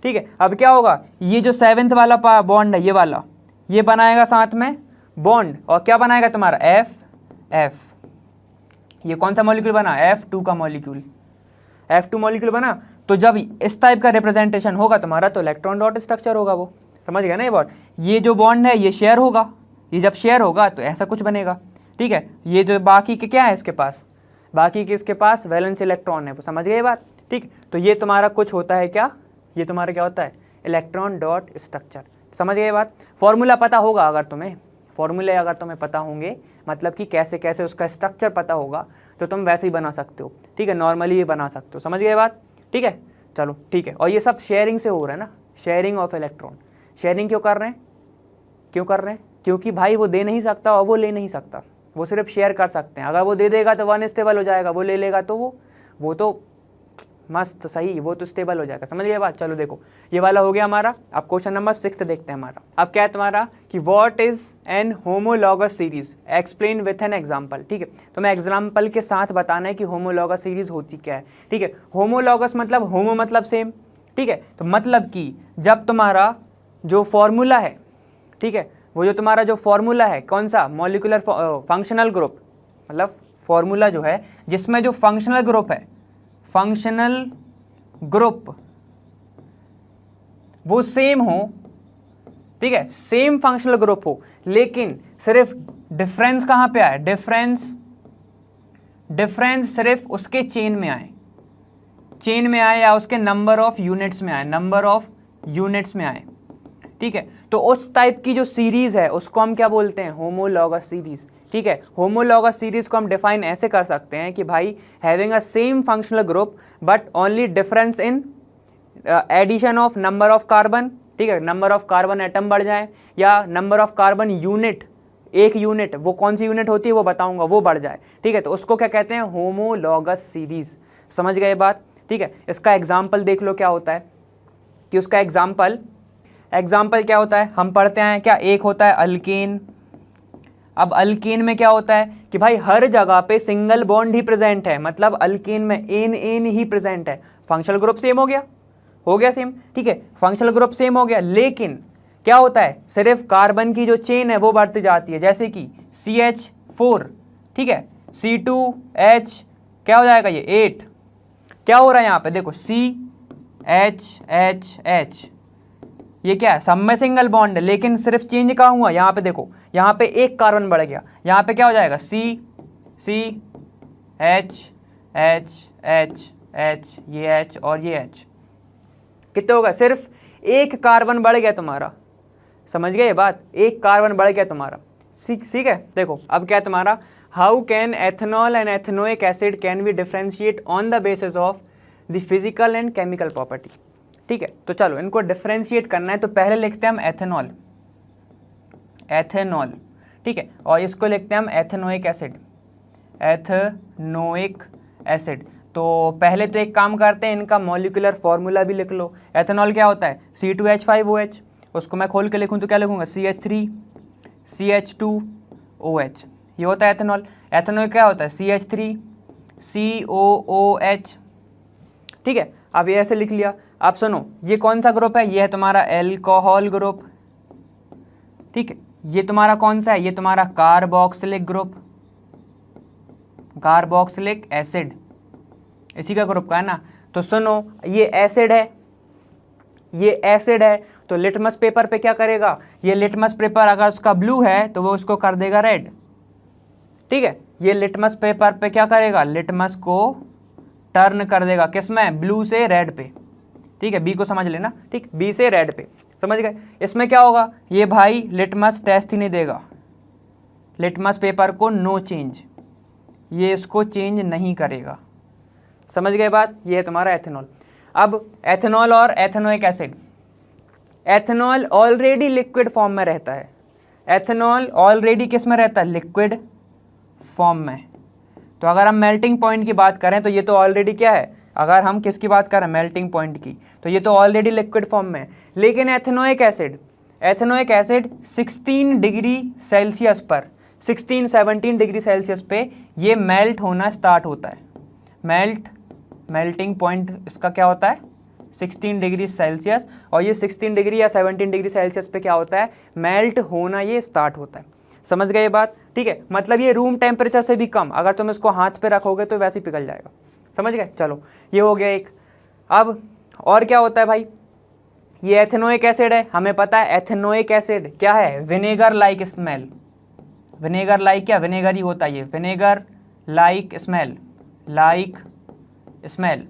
Speaker 1: ठीक है, अब क्या होगा, ये जो 7th वाला बॉन्ड है, ये वाला, ये बनाएगा साथ में बॉन्ड, और क्या बनाएगा तुम्हारा F। ये कौन सा मॉलिक्यूल बना, F2 का मॉलिक्यूल, F2 मॉलिक्यूल बना। तो जब इस टाइप का रिप्रेजेंटेशन होगा तुम्हारा, तो इलेक्ट्रॉन डॉट स्ट्रक्चर होगा वो। समझ गया ना ये बात, ये जो बॉन्ड है ये शेयर होगा, ये जब शेयर होगा तो ऐसा कुछ बनेगा। ठीक है, ये जो बाकी के क्या है इसके पास, बाकी के इसके पास वैलेंस इलेक्ट्रॉन है, समझ गए ये बात। ठीक, तो ये तुम्हारा कुछ होता है क्या, ये तुम्हारा क्या होता है, इलेक्ट्रॉन डॉट स्ट्रक्चर। समझ गए ये बात। फॉर्मूला पता होगा अगर तुम्हें, फॉर्मूले अगर तुम्हें पता होंगे, मतलब कि कैसे कैसे उसका स्ट्रक्चर पता होगा, तो तुम वैसे ही बना सकते हो। ठीक है, नॉर्मली ये बना सकते हो। समझ गए बात। ठीक है, चलो ठीक है। और ये सब शेयरिंग से हो रहा है ना, शेयरिंग ऑफ इलेक्ट्रॉन। शेयरिंग क्यों कर रहे हैं, क्यों कर रहे हैं, क्योंकि भाई वो दे नहीं सकता और वो ले नहीं सकता, वो सिर्फ शेयर कर सकते हैं। अगर वो दे देगा तो 1 स्टेबल हो जाएगा, वो ले लेगा तो वो तो मस्त सही, वो तो स्टेबल हो जाएगा। समझ गए बात। चलो देखो ये वाला हो गया हमारा। अब क्वेश्चन नंबर 6 देखते हैं हमारा। अब क्या है तुम्हारा कि what is an homologous series, explain with an example. ठीक है, तो मैं एग्जांपल के साथ बताना है कि होमोलॉगस सीरीज होती क्या है। ठीक है, होमोलॉगस मतलब होमो मतलब सेम। ठीक है, तो मतलब कि जब तुम्हारा जो फॉर्मूला है, ठीक है, वो जो तुम्हारा जो फॉर्मूला है कौन सा, मॉलिक्यूलर फंक्शनल ग्रुप, मतलब फॉर्मूला जो है जिसमें जो फंक्शनल ग्रुप है, फंक्शनल ग्रुप वो सेम हो, ठीक है, सेम फंक्शनल ग्रुप हो, लेकिन सिर्फ डिफरेंस कहां पे आए, डिफरेंस सिर्फ उसके चेन में आए, चेन में आए या उसके नंबर ऑफ यूनिट्स में आए, नंबर ऑफ यूनिट्स में आए, ठीक है। तो उस टाइप की जो सीरीज है उसको हम क्या बोलते हैं, होमोलॉगस सीरीज, ठीक है। होमोलॉगस सीरीज को हम डिफाइन ऐसे कर सकते हैं कि भाई having a same functional group but only difference in addition of number of carbon, ठीक है, नंबर ऑफ कार्बन एटम बढ़ जाए या नंबर ऑफ कार्बन यूनिट, एक यूनिट, वो कौन सी यूनिट होती है वो बताऊंगा, वो बढ़ जाए, ठीक है। तो उसको क्या कहते हैं, होमोलॉगस सीरीज। समझ गए बात, ठीक है। इसका एग्जाम्पल देख लो क्या होता है कि उसका एग्जाम्पल क्या होता है, हम पढ़ते हैं क्या, एक होता है अल्केन। अब अल्केन में क्या होता है कि भाई हर जगह पे सिंगल बॉन्ड ही प्रेजेंट है, मतलब अल्केन में एन ही प्रेजेंट है, फंक्शनल ग्रुप सेम हो गया सेम, ठीक है, फंक्शनल ग्रुप सेम हो गया, लेकिन क्या होता है, सिर्फ कार्बन की जो चेन है वो बढ़ती जाती है, जैसे कि CH4, ठीक है, C2H क्या हो जाएगा ये 8, क्या हो रहा है यहाँ पे देखो CHHH, ये क्या है, सब में सिंगल बॉन्ड है, लेकिन सिर्फ चेंज कहाँ हुआ, यहाँ पे देखो, यहाँ पे एक कार्बन बढ़ गया, यहाँ पे क्या हो जाएगा CH ये H और ये H, कितने होगा, सिर्फ एक कार्बन बढ़ गया तुम्हारा। समझ गए ये बात, एक कार्बन बढ़ गया तुम्हारा, ठीक है। देखो अब क्या है तुम्हारा, how can ethanol and ethanoic acid can be differentiate on the basis of the physical and chemical property, ठीक है। तो चलो इनको डिफरेंशिएट करना है, तो पहले लिखते हैं हम एथेनॉल, ठीक है, और इसको लिखते हैं हम एथेनोइक एसिड। तो पहले तो एक काम करते हैं, इनका मॉलिक्यूलर फार्मूला भी लिख लो। एथेनॉल क्या होता है, C2H5OH, उसको मैं खोल के लिखूं तो क्या लिखूंगा, CH3CH2OH, ये होता है एथेनॉल। एथेनॉल क्या होता है, CH3COOH, ठीक है। अब ये ऐसे लिख लिया। अब सुनो, ये कौन सा ग्रुप है, ये है तुम्हारा एल्कोहल ग्रुप, ठीक है। ये तुम्हारा कौन सा है, ये तुम्हारा कार्बोक्सिलिक ग्रुप, कार्बोक्सिलिक एसिड, इसी का ग्रुप का है ना। तो सुनो, ये एसिड है, तो लिटमस पेपर पे क्या करेगा, ये लिटमस पेपर अगर उसका ब्लू है तो वो उसको कर देगा रेड, ठीक है। ये लिटमस पेपर पे क्या करेगा, लिटमस को टर्न कर देगा, किसमें, ब्लू से रेड पे, ठीक है, बी को समझ लेना, ठीक, बी से रेड पे, समझ गए। इसमें क्या होगा, ये भाई लिटमस टेस्ट ही नहीं देगा, लिटमस पेपर को नो चेंज, ये इसको चेंज नहीं करेगा। समझ गए बात, ये है तुम्हारा एथेनॉल। अब एथेनॉल और ethanoic acid, ethanol already liquid form में रहता है, एथेनॉल ऑलरेडी किस में रहता है, लिक्विड फॉर्म में। तो अगर हम मेल्टिंग पॉइंट की बात करें तो ये तो ऑलरेडी क्या है, अगर हम किसकी बात करें, मेल्टिंग पॉइंट की, तो ये तो ऑलरेडी लिक्विड फॉर्म में है। लेकिन एथेनोइक एसिड 16 डिग्री सेल्सियस पर, 16-17 डिग्री सेल्सियस पे ये मेल्ट होना स्टार्ट होता है। मेल्टिंग पॉइंट इसका क्या होता है, 16 डिग्री सेल्सियस, और ये 16 डिग्री या 17 डिग्री सेल्सियस पे क्या होता है, मेल्ट होना ये स्टार्ट होता है। समझ गए ये बात, ठीक है। मतलब ये रूम टेम्परेचर से भी कम, अगर तुम इसको हाथ पे रखोगे तो वैसे ही पिघल जाएगा। समझ गए, चलो ये हो गया एक। अब और क्या होता है भाई, ये एथेनोइक एसिड है, हमें पता है एथेनोइक एसिड क्या है, vinegar like smell, vinegar like क्या, विनेगर ही होता है ये, विनेगर लाइक स्मेल,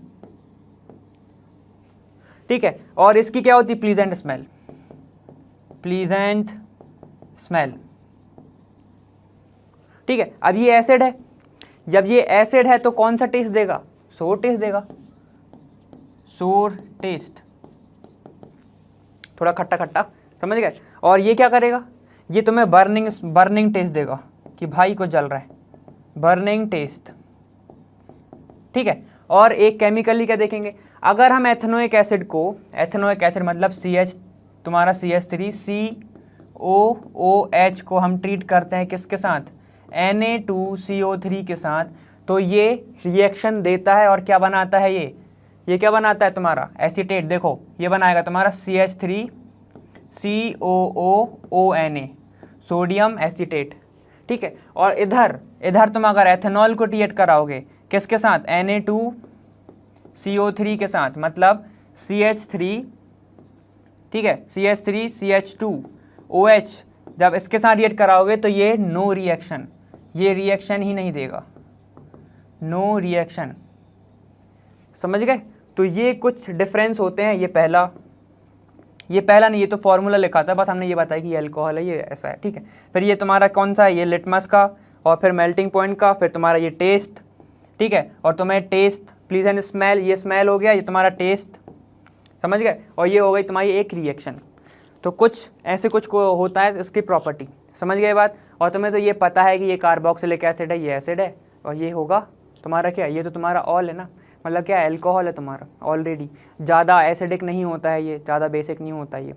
Speaker 1: ठीक है। और इसकी क्या होती है, प्लीजेंट स्मेल, ठीक है। अब ये एसिड है, जब ये एसिड है तो कौन सा टेस्ट देगा, सोर टेस्ट देगा, सोर टेस्ट, थोड़ा खट्टा खट्टा, समझ गए। और ये क्या करेगा, ये तुम्हें बर्निंग टेस्ट देगा कि भाई को जल रहा है, बर्निंग टेस्ट, ठीक है। और एक केमिकली क्या देखेंगे, अगर हम एथेनोइक एसिड को, एथेनोइक एसिड मतलब तुम्हारा CH3COOH को हम ट्रीट करते हैं किसके साथ, Na2CO3 के साथ, तो ये रिएक्शन देता है और क्या बनाता है, ये क्या बनाता है तुम्हारा एसीटेट, देखो ये बनाएगा तुम्हारा CH3COOONA, सोडियम एसीटेट, ठीक है। और इधर इधर तुम अगर एथेनॉल को रिएक्ट कराओगे किसके साथ, Na2CO3 के साथ, मतलब CH3, ठीक है, CH3 CH2OH, जब इसके साथ रिएक्ट कराओगे तो ये नो रिएक्शन, ये रिएक्शन ही नहीं देगा, नो रिएक्शन, समझ गए। तो ये कुछ डिफरेंस होते हैं। ये पहला नहीं, ये तो फॉर्मूला लिखा था, बस हमने ये बताया कि ये अल्कोहल है, ये ऐसा है, ठीक है। फिर ये तुम्हारा कौन सा है, ये लिटमस का, और फिर मेल्टिंग पॉइंट का, फिर तुम्हारा ये टेस्ट, ठीक है। और तुम्हें टेस्ट, प्लीज एंड स्मेल, ये स्मेल हो गया, ये तुम्हारा टेस्ट, समझ गए। और ये हो गई तुम्हारी एक रिएक्शन। तो कुछ ऐसे कुछ को होता है इसकी प्रॉपर्टी, समझ गए बात। और तुम्हें तो ये पता है कि ये कार्बोक्सिलिक एसिड है, ये एसिड है, और ये होगा तुम्हारा क्या, ये तो तुम्हारा ऑल है ना, मतलब क्या, अल्कोहल है तुम्हारा ऑलरेडी। ज़्यादा एसिडिक नहीं होता है ये, ज़्यादा बेसिक नहीं होता ये,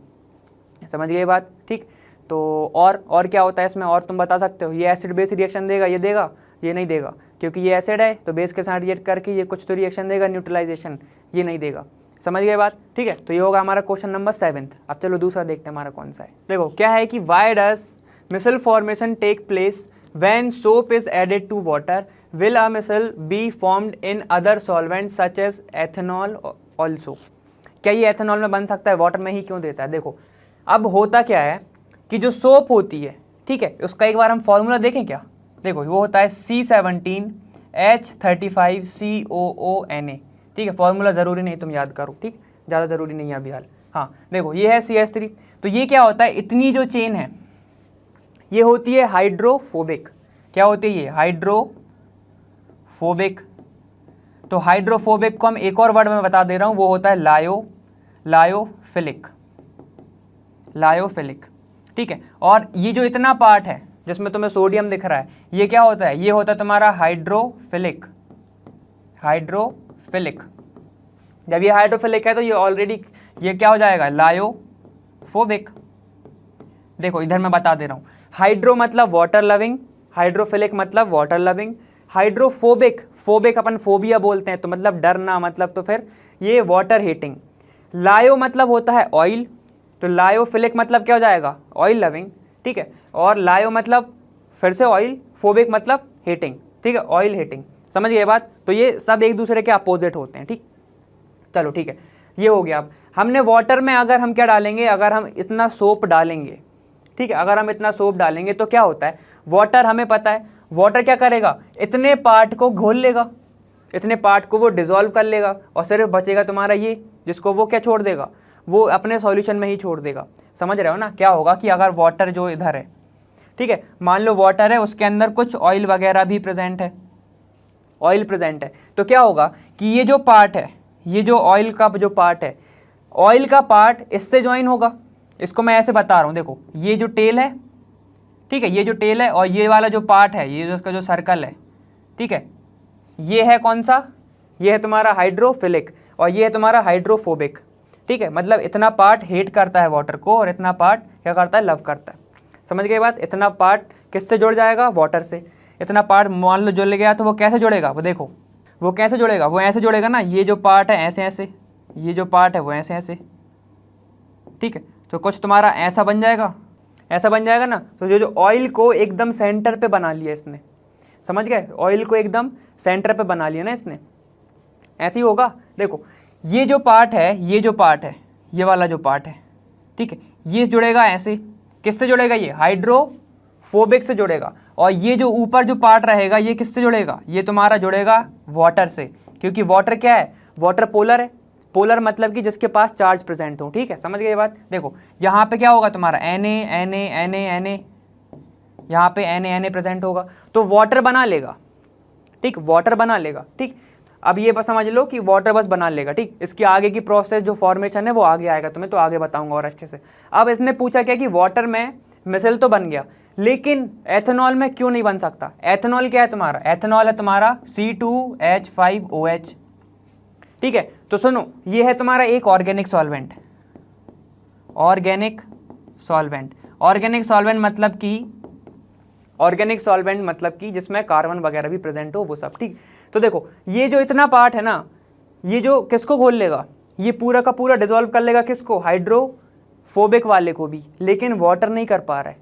Speaker 1: समझ गए बात, ठीक। तो और क्या होता है इसमें, और तुम बता सकते हो, ये एसिड बेस रिएक्शन देगा, ये नहीं देगा, क्योंकि ये एसिड है तो बेस के साथ रिएक्ट करके ये कुछ तो रिएक्शन देगा, न्यूट्रलाइजेशन, ये नहीं देगा, समझ गए बात, ठीक है। तो ये होगा हमारा क्वेश्चन नंबर 7। अब चलो दूसरा देखते हैं हमारा कौन सा है। देखो क्या है कि why does micelle formation take place when soap is added to water, will a missile be formed in other solvents such as ethanol also? क्या ये एथेनॉल में बन सकता है, वाटर में ही क्यों देता है। देखो अब होता क्या है कि जो सोप होती है, ठीक है, उसका एक बार हम फॉर्मूला देखें क्या। देखो वो होता है C17H35COONA, ठीक है। फॉर्मूला ज़रूरी नहीं तुम याद करो, ठीक, ज़्यादा ज़रूरी नहीं है अभी हाल। हाँ देखो ये है CH3, तो ये क्या होता है, इतनी जो चेन है ये होती है हाइड्रोफोबिक। क्या होती है ये, हाइड्रोफोबिक। तो हाइड्रोफोबिक को हम एक और वर्ड में बता दे रहा हूं, वो होता है लायोफिलिक, ठीक है। और ये जो इतना पार्ट है जिसमें तुम्हें सोडियम दिख रहा है, ये क्या होता है, ये होता है तुम्हारा हाइड्रोफिलिक। जब ये हाइड्रोफिलिक है तो ये ऑलरेडी ये क्या हो जाएगा, लायोफोबिक। देखो इधर मैं बता दे रहा हूं, हाइड्रो मतलब वाटर लविंग, हाइड्रोफिलिक मतलब वाटर लविंग, हाइड्रोफोबिक, फोबिक अपन फोबिया बोलते हैं, तो मतलब डरना, मतलब तो फिर ये वाटर हीटिंग। लायो मतलब होता है ऑयल, तो लायोफिलिक मतलब क्या हो जाएगा, ऑयल लविंग, ठीक है। और लायो मतलब फिर से ऑयल, फोबिक मतलब हीटिंग, ठीक है, ऑयल हीटिंग, समझ गए बात। तो ये सब एक दूसरे के अपोजिट होते हैं, ठीक। चलो ठीक है, ये हो गया। अब हमने वाटर में अगर हम क्या डालेंगे, अगर हम इतना सोप डालेंगे, ठीक है, अगर हम इतना सोप डालेंगे तो क्या होता है, वाटर हमें पता है, वाटर क्या करेगा, इतने पार्ट को घोल लेगा, इतने पार्ट को वो डिसॉल्व कर लेगा, और सिर्फ बचेगा तुम्हारा ये, जिसको वो क्या छोड़ देगा, वो अपने सॉल्यूशन में ही छोड़ देगा। समझ रहे हो ना। क्या होगा कि अगर वाटर जो इधर है, ठीक है, मान लो वाटर है, उसके अंदर कुछ ऑयल वगैरह भी प्रेजेंट है, ऑयल प्रेजेंट है, तो क्या होगा कि ये जो पार्ट है, ये जो ऑयल का जो पार्ट है, ऑयल का पार्ट इससे ज्वाइन होगा। इसको मैं ऐसे बता रहा हूँ, देखो ये जो टेल है, ठीक है, ये जो टेल है, और ये वाला जो पार्ट है, ये जो इसका जो सर्कल है, ठीक है, ये है कौन सा, ये है तुम्हारा हाइड्रोफिलिक, और ये है तुम्हारा हाइड्रोफोबिक, ठीक है। मतलब इतना पार्ट हेट करता है वाटर को, और इतना पार्ट क्या करता है, लव करता है। समझ गए बात। इतना पार्ट किससे जुड़ जाएगा, वाटर से। इतना पार्ट मान लो जुड़ गया, तो वो कैसे जुड़ेगा, वो देखो वो कैसे जुड़ेगा, वो ऐसे जुड़ेगा ना, ये जो पार्ट है ऐसे ऐसे, ये जो पार्ट है वो ऐसे ऐसे, ठीक है। तो कुछ तुम्हारा ऐसा बन जाएगा, ऐसा बन जाएगा ना। तो जो ऑयल को एकदम सेंटर पे बना लिया इसने, समझ गए, ऑयल को एकदम सेंटर पे बना लिया ना इसने, ऐसे ही होगा। देखो ये जो पार्ट है, ये जो पार्ट है, ये वाला जो पार्ट है, ठीक है, ये जुड़ेगा ऐसे, किससे जुड़ेगा, ये हाइड्रोफोबिक से जुड़ेगा। और ये जो ऊपर जो पार्ट रहेगा, ये किससे जुड़ेगा, ये तुम्हारा जुड़ेगा वाटर से, क्योंकि वाटर क्या है, वाटर पोलर है। पोलर मतलब कि जिसके पास चार्ज प्रेजेंट हो, ठीक है, समझ गए ये बात। देखो यहाँ पे क्या होगा तुम्हारा Na, यहाँ पे Na प्रेजेंट होगा, तो वाटर बना लेगा, ठीक, वाटर बना लेगा, ठीक। अब ये बस समझ लो कि वाटर बस बना लेगा, ठीक। इसकी आगे की प्रोसेस जो फॉर्मेशन है वो आगे आएगा, तुम्हें तो आगे बताऊंगा और अच्छे से। अब इसने पूछा क्या कि वाटर में मिसल तो बन गया, लेकिन एथेनॉल में क्यों नहीं बन सकता। एथेनॉल क्या है तुम्हारा, एथेनॉल है तुम्हारा C2H5OH, ठीक है। तो सुनो, ये है तुम्हारा एक ऑर्गेनिक सॉल्वेंट, ऑर्गेनिक सॉल्वेंट मतलब कि जिसमें कार्बन वगैरह भी प्रेजेंट हो, वो सब, ठीक। तो देखो ये जो इतना पार्ट है ना, ये जो किसको घोल लेगा, ये पूरा का पूरा डिसॉल्व कर लेगा, किसको, हाइड्रोफोबिक वाले को भी, लेकिन वाटर नहीं कर पा रहा है।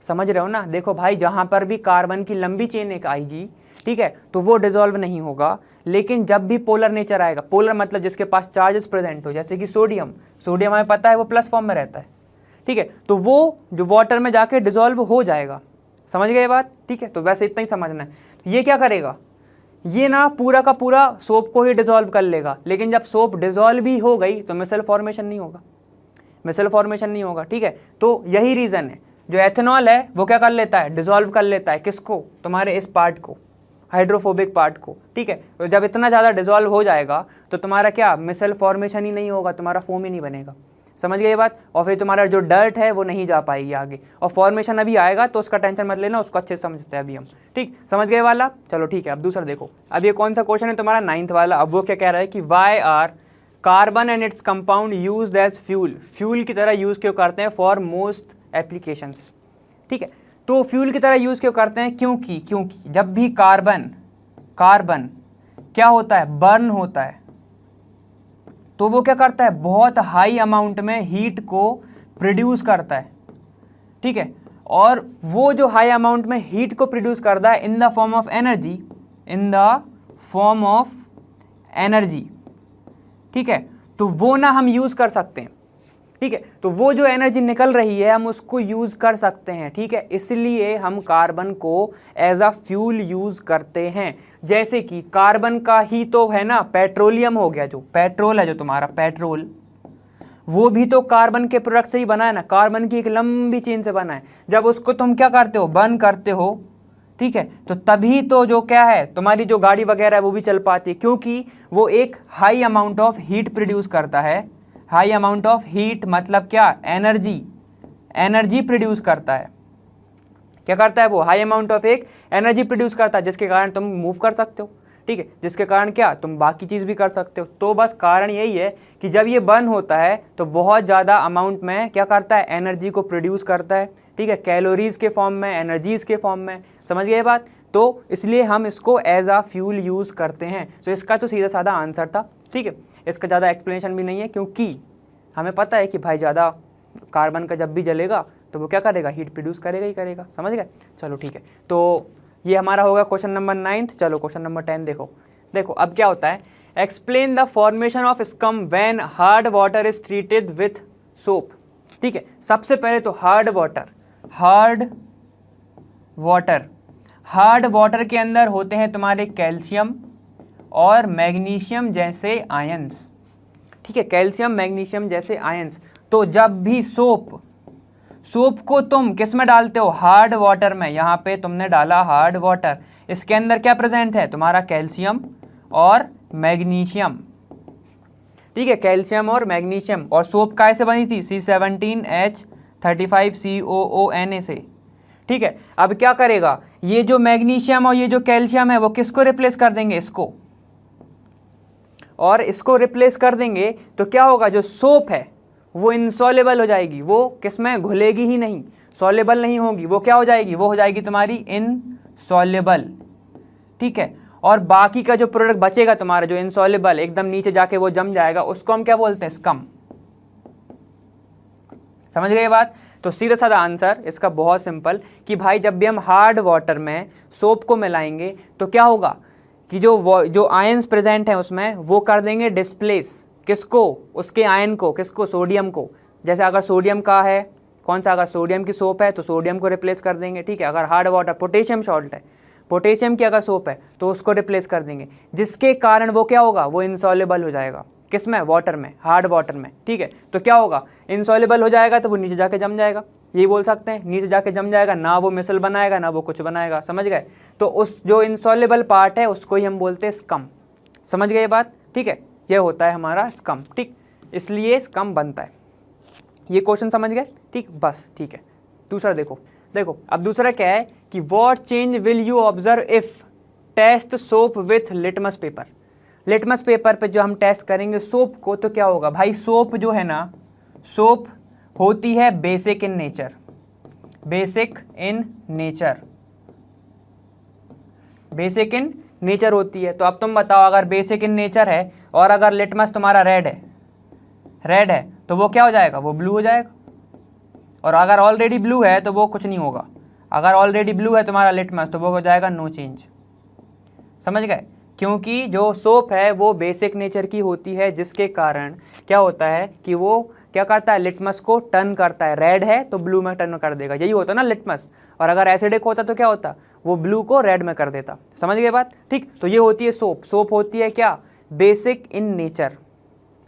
Speaker 1: समझ रहे हो ना। देखो भाई, जहाँ पर भी कार्बन की लंबी चेन एक आएगी, ठीक है, तो वो डिसॉल्व नहीं होगा। लेकिन जब भी पोलर नेचर आएगा, पोलर मतलब जिसके पास चार्जेस प्रेजेंट हो, जैसे कि सोडियम, सोडियम हमें पता है वो प्लस फॉर्म में रहता है, ठीक है, तो वो जो वाटर में जाके डिसॉल्व हो जाएगा। समझ गए बात, ठीक है। तो वैसे इतना ही समझना है। ये क्या करेगा, ये ना पूरा का पूरा सोप को ही डिसॉल्व कर लेगा, लेकिन जब सोप डिसॉल्व भी हो गई तो मिसल फॉर्मेशन नहीं होगा, मिसल फॉर्मेशन नहीं होगा, ठीक है। तो यही रीज़न है, जो एथेनॉल है वो क्या कर लेता है, डिसॉल्व कर लेता है, किसको, तुम्हारे इस पार्ट को, हाइड्रोफोबिक पार्ट को, ठीक है। तो जब इतना ज़्यादा डिसॉल्व हो जाएगा तो तुम्हारा क्या, मिसल फॉर्मेशन ही नहीं होगा, तुम्हारा फोम ही नहीं बनेगा। समझ गए ये बात। और फिर तुम्हारा जो डर्ट है वो नहीं जा पाएगी आगे, और फॉर्मेशन अभी आएगा तो उसका टेंशन मत लेना, उसको अच्छे से समझते हैं अभी हम, ठीक, समझ गए वाला। चलो ठीक है, अब दूसरा देखो। अब ये कौन सा क्वेश्चन है तुम्हारा, 9th वाला। अब वो क्या कह रहा है कि why are carbon and its compound used as fuel, fuel की तरह यूज़ क्यों करते हैं फॉर मोस्ट एप्लीकेशंस, ठीक है। तो फ्यूल की तरह यूज़ क्यों करते हैं, क्योंकि जब भी कार्बन क्या होता है, बर्न होता है, तो वो क्या करता है, बहुत हाई अमाउंट में हीट को प्रोड्यूस करता है, ठीक है। और वो जो हाई अमाउंट में हीट को प्रोड्यूस करता है in the form of energy, in the form of energy, ठीक है, तो वो ना हम यूज़ कर सकते हैं, ठीक है। तो वो जो एनर्जी निकल रही है हम उसको यूज़ कर सकते हैं, ठीक है। इसलिए हम कार्बन को एज अ फ्यूल यूज़ करते हैं। जैसे कि कार्बन का ही तो है ना पेट्रोलियम हो गया, जो पेट्रोल है, जो तुम्हारा पेट्रोल, वो भी तो कार्बन के प्रोडक्ट से ही बना है ना, कार्बन की एक लंबी चेन से बना है। जब उसको तुम क्या करते हो, बर्न करते हो, ठीक है, तो तभी तो जो क्या है तुम्हारी जो गाड़ी वगैरह है वो भी चल पाती है, क्योंकि वो एक high amount of heat produce करता है। हाई अमाउंट ऑफ हीट मतलब क्या, एनर्जी प्रोड्यूस करता है। क्या करता है वो, हाई अमाउंट ऑफ एक एनर्जी प्रोड्यूस करता है, जिसके कारण तुम मूव कर सकते हो, ठीक है, जिसके कारण क्या तुम बाकी चीज़ भी कर सकते हो। तो बस कारण यही है कि जब ये बर्न होता है तो बहुत ज़्यादा अमाउंट में क्या करता है, एनर्जी को प्रोड्यूस करता है, ठीक है, कैलोरीज के फॉर्म में, एनर्जीज के फॉर्म में। समझ गए बात। तो इसलिए हम इसको एज आ फ्यूल यूज़ करते हैं। तो इसका तो सीधा साधा आंसर था, ठीक है, इसका ज़्यादा एक्सप्लेनेशन भी नहीं है, क्योंकि हमें पता है कि भाई ज़्यादा कार्बन का जब भी जलेगा तो वो क्या करेगा, हीट प्रोड्यूस करेगा ही करेगा। समझ गए। चलो ठीक है, तो ये हमारा होगा क्वेश्चन नंबर 9th। चलो क्वेश्चन नंबर 10 देखो अब क्या होता है, explain the formation of scum when hard water is treated with soap, ठीक है। सबसे पहले तो हार्ड वाटर के अंदर होते हैं तुम्हारे कैल्शियम और मैग्नीशियम जैसे आयंस, ठीक है, कैल्शियम मैग्नीशियम जैसे आयंस। तो जब भी सोप को तुम किस में डालते हो, हार्ड वाटर में, यहाँ पे तुमने डाला हार्ड वाटर, इसके अंदर क्या प्रेजेंट है, तुम्हारा कैल्शियम और मैग्नीशियम, ठीक है, कैल्शियम और मैग्नीशियम। और सोप कैसे बनी थी, C17H35COONA से, ठीक है। अब क्या करेगा, ये जो मैग्नीशियम और ये जो कैल्शियम है वो किसको रिप्लेस कर देंगे, इसको, और इसको रिप्लेस कर देंगे तो क्या होगा, जो सोप है वो इनसॉल्युबल हो जाएगी, वो किसमें घुलेगी ही नहीं, सॉल्युबल नहीं होगी, वो क्या हो जाएगी, वो हो जाएगी तुम्हारी इनसॉल्युबल, ठीक है। और बाकी का जो प्रोडक्ट बचेगा तुम्हारा, जो इनसॉल्युबल एकदम नीचे जाके वो जम जाएगा, उसको हम क्या बोलते हैं, स्कम। समझ गए बात। तो सीधा साधा आंसर इसका बहुत सिंपल कि भाई जब भी हम हार्ड वाटर में सोप को मिलाएंगे तो क्या होगा कि जो आयंस प्रेजेंट हैं उसमें वो कर देंगे डिस्प्लेस, किसको, उसके आयन को, किसको, सोडियम को। जैसे अगर सोडियम का है कौन सा, अगर सोडियम की सोप है तो सोडियम को रिप्लेस कर देंगे, ठीक है। अगर हार्ड वाटर पोटेशियम सॉल्ट है, पोटेशियम की अगर सोप है तो उसको रिप्लेस कर देंगे, जिसके कारण वो क्या होगा, वो इनसॉल्युबल हो जाएगा, किसमें, वाटर में, हार्ड वाटर में, ठीक है। तो क्या होगा, इनसॉल्युबल हो जाएगा तो वो नीचे जाके जम जाएगा, यही बोल सकते हैं, नीचे जाके जम जाएगा, ना वो मिसल बनाएगा ना वो कुछ बनाएगा। समझ गए। तो उस जो इनसॉल्युबल पार्ट है उसको ही हम बोलते हैं स्कम। समझ गए बात, ठीक है, ये होता है हमारा स्कम, ठीक, इसलिए स्कम बनता है। ये क्वेश्चन समझ गए, ठीक, बस ठीक है। दूसरा देखो अब दूसरा क्या है कि what change will you observe if test soap with litmus paper. Litmus paper पे जो हम टेस्ट करेंगे सोप को, तो क्या होगा भाई, सोप जो है ना, सोप होती है बेसिक इन नेचर होती है। तो अब तुम बताओ, अगर बेसिक इन नेचर है और अगर लिटमस तुम्हारा रेड है तो वो क्या हो जाएगा, वो ब्लू हो जाएगा। और अगर ऑलरेडी ब्लू है तो वो कुछ नहीं होगा। अगर ऑलरेडी ब्लू है तुम्हारा लिटमस तो वो हो जाएगा नो चेंज। समझ गए? क्योंकि जो सोप है वो बेसिक नेचर की होती है, जिसके कारण क्या होता है कि वो क्या करता है, लिटमस को टर्न करता है। रेड है तो ब्लू में टर्न कर देगा, यही होता है ना लिटमस। और अगर एसिडिक होता तो क्या होता, वो ब्लू को रेड में कर देता। समझ गए बात? ठीक, तो ये होती है सोप। सोप होती है क्या, बेसिक इन नेचर।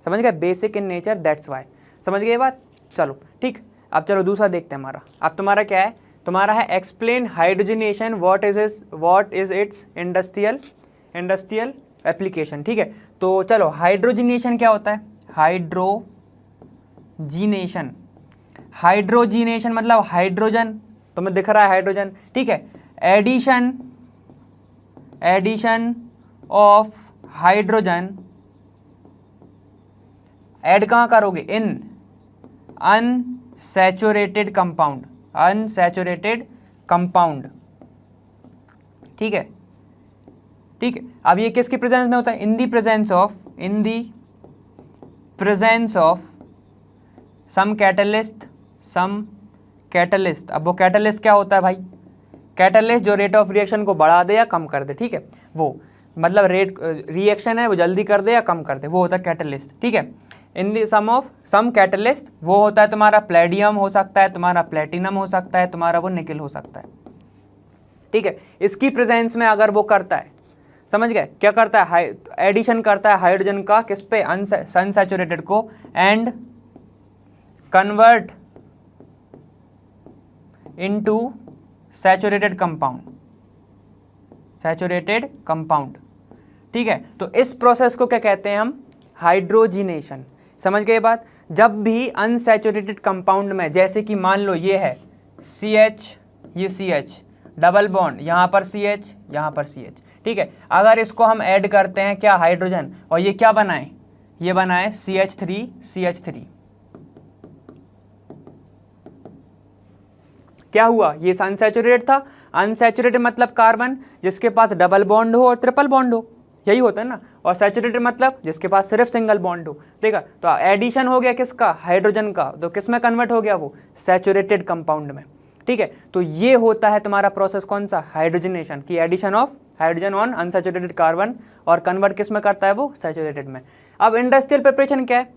Speaker 1: समझ गए? Basic in nature, that's why. समझ गए बात? चलो ठीक, अब चलो दूसरा देखते हैं हमारा। अब तुम्हारा क्या है, तुम्हारा है explain hydrogenation what is it's industrial application. ठीक है, तो चलो हाइड्रोजनेशन क्या होता है, हाइड्रोजीनेशन मतलब हाइड्रोजन, तुम्हें दिख रहा है हाइड्रोजन, ठीक है। एडिशन ऑफ हाइड्रोजन, ऐड कहाँ करोगे, इन अनसैचुरेटेड कंपाउंड, ठीक है। ठीक है, अब ये किसकी प्रेजेंस में होता है, in the presence of some catalyst. अब वो कैटलिस्ट क्या होता है भाई, कैटलिस्ट जो रेट ऑफ रिएक्शन को बढ़ा दे या कम कर दे, ठीक है, वो मतलब रिएक्शन है वो जल्दी कर दे या कम कर दे, वो होता है कैटलिस्ट। ठीक है, इन दी सम कैटलिस्ट, वो होता है तुम्हारा प्लेडियम हो सकता है, तुम्हारा प्लेटिनम हो सकता है, तुम्हारा वो निकल हो सकता है। ठीक है, इसकी प्रेजेंस में अगर वो करता है, समझ गए, क्या करता है, एडिशन करता है हाइड्रोजन का किस पे, अनसैचुरेटेड को, and convert into saturated compound. ठीक है, तो इस प्रोसेस को क्या कहते हैं हम, हाइड्रोजिनेशन। समझ गए बात? जब भी अनसैचुरेटेड कंपाउंड में, जैसे कि मान लो ये है CH, ये CH डबल बॉन्ड, यहाँ पर CH, यहाँ पर CH, ठीक है, अगर इसको हम ऐड करते हैं क्या, हाइड्रोजन, और ये क्या बनाए, ये बनाए CH3, क्या हुआ, ये अनसैचुरेटेड था। अनसैचुरेटेड मतलब कार्बन जिसके पास डबल बॉन्ड हो और ट्रिपल बॉन्ड हो, यही होता है ना। और सैचुरेटेड मतलब जिसके पास सिर्फ सिंगल बॉन्ड हो। ठीक है, तो एडिशन हो गया किसका, हाइड्रोजन का, तो किस में कन्वर्ट हो गया, वो सैचुरेटेड कंपाउंड में। ठीक है, तो ये होता है तुम्हारा प्रोसेस कौन सा, हाइड्रोजनेशन की, addition of hydrogen on unsaturated carbon, और कन्वर्ट किस में करता है, वो सैचुरेटेड में। अब इंडस्ट्रियल प्रिपरेशन क्या है,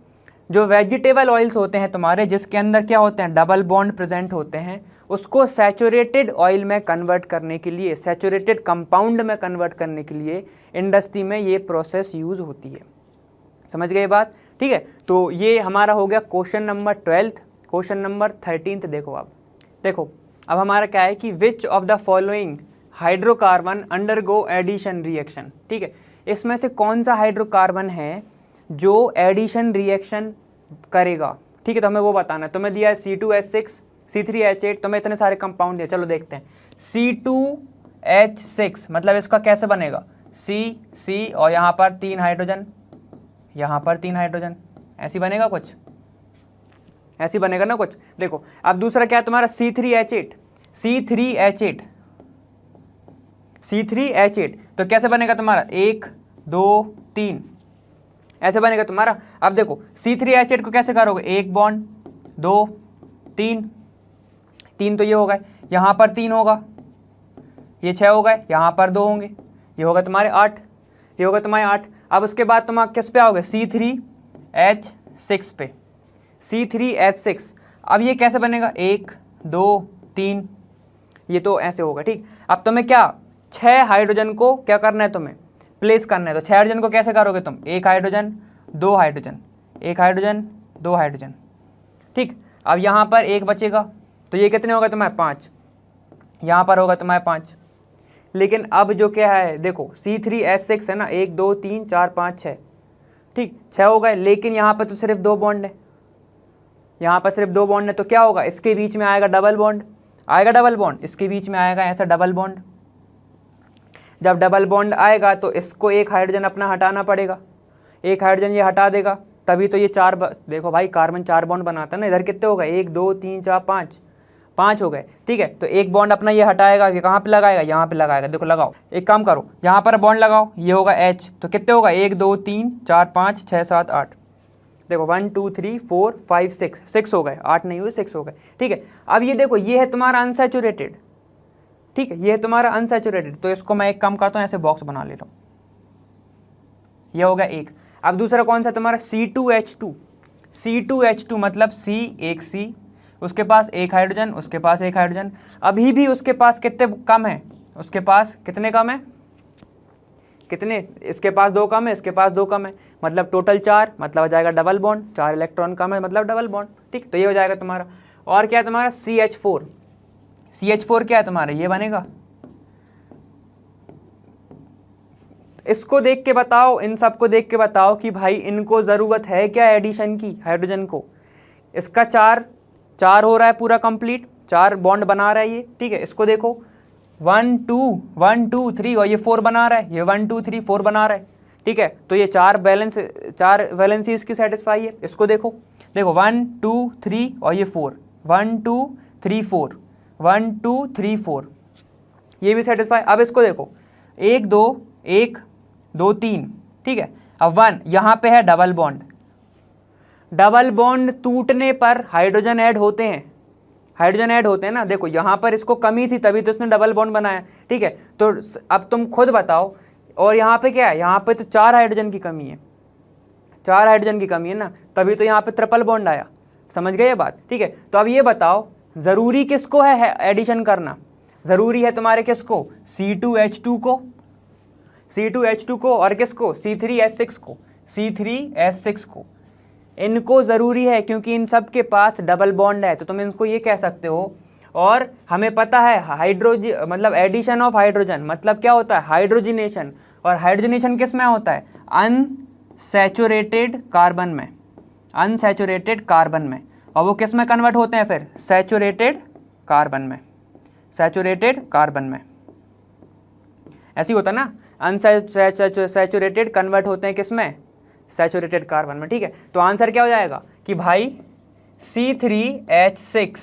Speaker 1: जो वेजिटेबल ऑयल्स होते हैं तुम्हारे, जिसके अंदर क्या होते हैं, डबल बॉन्ड प्रेजेंट होते हैं, उसको सैचुरेटेड ऑयल में कन्वर्ट करने के लिए, सैचुरेटेड कंपाउंड में कन्वर्ट करने के लिए इंडस्ट्री में ये प्रोसेस यूज होती है। समझ गए बात? ठीक है, तो ये हमारा हो गया क्वेश्चन नंबर 12। क्वेश्चन नंबर 13 देखो। अब हमारा क्या है कि which of the following hydrocarbon undergo addition reaction. ठीक है, इसमें से कौन सा हाइड्रोकार्बन है जो एडिशन रिएक्शन करेगा। ठीक है, तो हमें वो बताना है। तुम्हें दिया है C2H6, C3H8, तुम्हें इतने सारे कंपाउंड दिए, चलो देखते हैं। C2H6 मतलब इसका कैसे बनेगा, C और यहाँ पर 3 हाइड्रोजन, यहाँ पर 3 हाइड्रोजन, ऐसी बनेगा कुछ, ऐसी बनेगा ना कुछ। देखो अब दूसरा क्या है तुम्हारा, C3H8, तो कैसे बनेगा तुम्हारा, 1 2 3 ऐसे बनेगा तुम्हारा। अब देखो C3H8 को कैसे करोगे, 1 बॉन्ड 2 3 तो ये हो गए, यहाँ पर 3 होगा, ये 6 हो गए, यहाँ पर 2 होंगे, ये होगा तुम्हारे 8, ये होगा तुम्हारे 8। अब उसके बाद तुम किस पे आओगे, C3H6 पे, C3H6। अब ये कैसे बनेगा, 1 2 3, ये तो ऐसे होगा। ठीक, अब तुम्हें क्या 6 हाइड्रोजन को क्या करना है, तुम्हें प्लेस करना है। तो 6 हाइड्रोजन को कैसे करोगे तुम, 1 हाइड्रोजन 2 हाइड्रोजन, 1 हाइड्रोजन 2 हाइड्रोजन। ठीक, अब यहाँ पर 1 बचेगा, तो ये कितने होगा तुम्हारे, 5, यहाँ पर होगा तुम्हारे 5। लेकिन अब जो क्या है देखो, C3H6 है ना, 1 2 3 4 5 6, ठीक 6 हो गए, लेकिन यहाँ पर तो सिर्फ 2 बॉन्ड है, यहाँ पर सिर्फ 2 बॉन्ड है, तो क्या होगा, इसके बीच में आएगा डबल बॉन्ड, इसके बीच में आएगा ऐसा डबल बॉन्ड। जब डबल बॉन्ड आएगा तो इसको 1 हाइड्रोजन अपना हटाना पड़ेगा, 1 हाइड्रोजन ये हटा देगा, तभी तो ये 4 देखो भाई कार्बन 4 बॉन्ड बनाता है ना, इधर कितने हो गए, 1 2 3 4 5 हो गए। ठीक है, तो 1 बॉन्ड अपना ये हटाएगा, ये कहाँ पे लगाएगा, यहाँ पे लगाएगा। देखो लगाओ, एक काम करो, यहाँ पर बॉन्ड लगाओ, ये होगा H, तो कितने होगा, 1 2 3 4 5 6 7 8, देखो 1 2 3 4 5 6, 6 हो गए, 8 नहीं हुए 6 हो गए, ठीक है। अब ये देखो ये है तुम्हारा अनसैचुरेटेड, ठीक है, ये है तुम्हारा अनसैचुरेटेड, तो इसको मैं एक काम करता हूँ, ऐसे बॉक्स बना लेता हूँ, ये हो गया एक। अब दूसरा कौन सा तुम्हारा C2H2, C2H2 मतलब C, एक C, उसके पास एक हाइड्रोजन, उसके पास एक हाइड्रोजन, अभी भी उसके पास कितने कम है, उसके पास कितने कम है, कितने, इसके पास 2 कम है, इसके पास 2 कम है, मतलब टोटल 4, मतलब हो जाएगा डबल बॉन्ड, 4 इलेक्ट्रॉन कम है मतलब डबल बॉन्ड, ठीक। तो ये हो जाएगा तुम्हारा। और क्या है तुम्हारा CH4, CH4 क्या है तुम्हारा, ये बनेगा। इसको देख के बताओ, इन सबको देख के बताओ कि भाई इनको ज़रूरत है क्या एडिशन की हाइड्रोजन को। इसका 4 हो रहा है पूरा कंप्लीट, 4 बॉन्ड बना रहा है ये, ठीक है। इसको देखो 1 2 1 2 3 और ये 4 बना रहा है, ये 1 2 3 4 बना रहा है, ठीक है। तो ये 4 वैलेंसी इसकी सेटिस्फाई है। इसको देखो, देखो 1 2 3 और ये 4, 1 2 3 4, 1 2 3 4, ये भी सेटिस्फाई। अब इसको देखो 1 2 1 2 3, ठीक है। अब 1 यहाँ पे है डबल बॉन्ड, डबल बॉन्ड टूटने पर हाइड्रोजन ऐड होते हैं, हाइड्रोजन ऐड होते हैं ना। देखो यहाँ पर इसको कमी थी तभी तो इसने डबल बॉन्ड बनाया, ठीक है। तो अब तुम खुद बताओ, और यहाँ पे क्या है, यहाँ पे तो 4 हाइड्रोजन की कमी है, 4 हाइड्रोजन की कमी है ना, तभी तो यहाँ पे ट्रिपल बॉन्ड आया। समझ गए ये बात, ठीक है। तो अब ये बताओ ज़रूरी किसको है एडिशन करना, ज़रूरी है तुम्हारे किसको, C2H2 को, C2H2 को, और किसको, C3H6 को, C3H6 को, इनको ज़रूरी है क्योंकि इन सब के पास डबल बॉन्ड है, तो तुम इनको ये कह सकते हो। और हमें पता है हाइड्रोजन मतलब एडिशन ऑफ हाइड्रोजन मतलब क्या होता है, हाइड्रोजिनेशन, और हाइड्रोजिनेशन किस में होता है, अनसैचुरेटेड कार्बन में, अनसैचुरेटेड कार्बन में, और वो किस में कन्वर्ट होते हैं फिर, सैचुरेटेड कार्बन में, सैचुरेटेड कार्बन में, ऐसे ही होता ना, अनसैचुरेटेड कन्वर्ट होते हैं किस में, सैचुरेटेड कार्बन में, ठीक है। तो आंसर क्या हो जाएगा कि भाई C3H6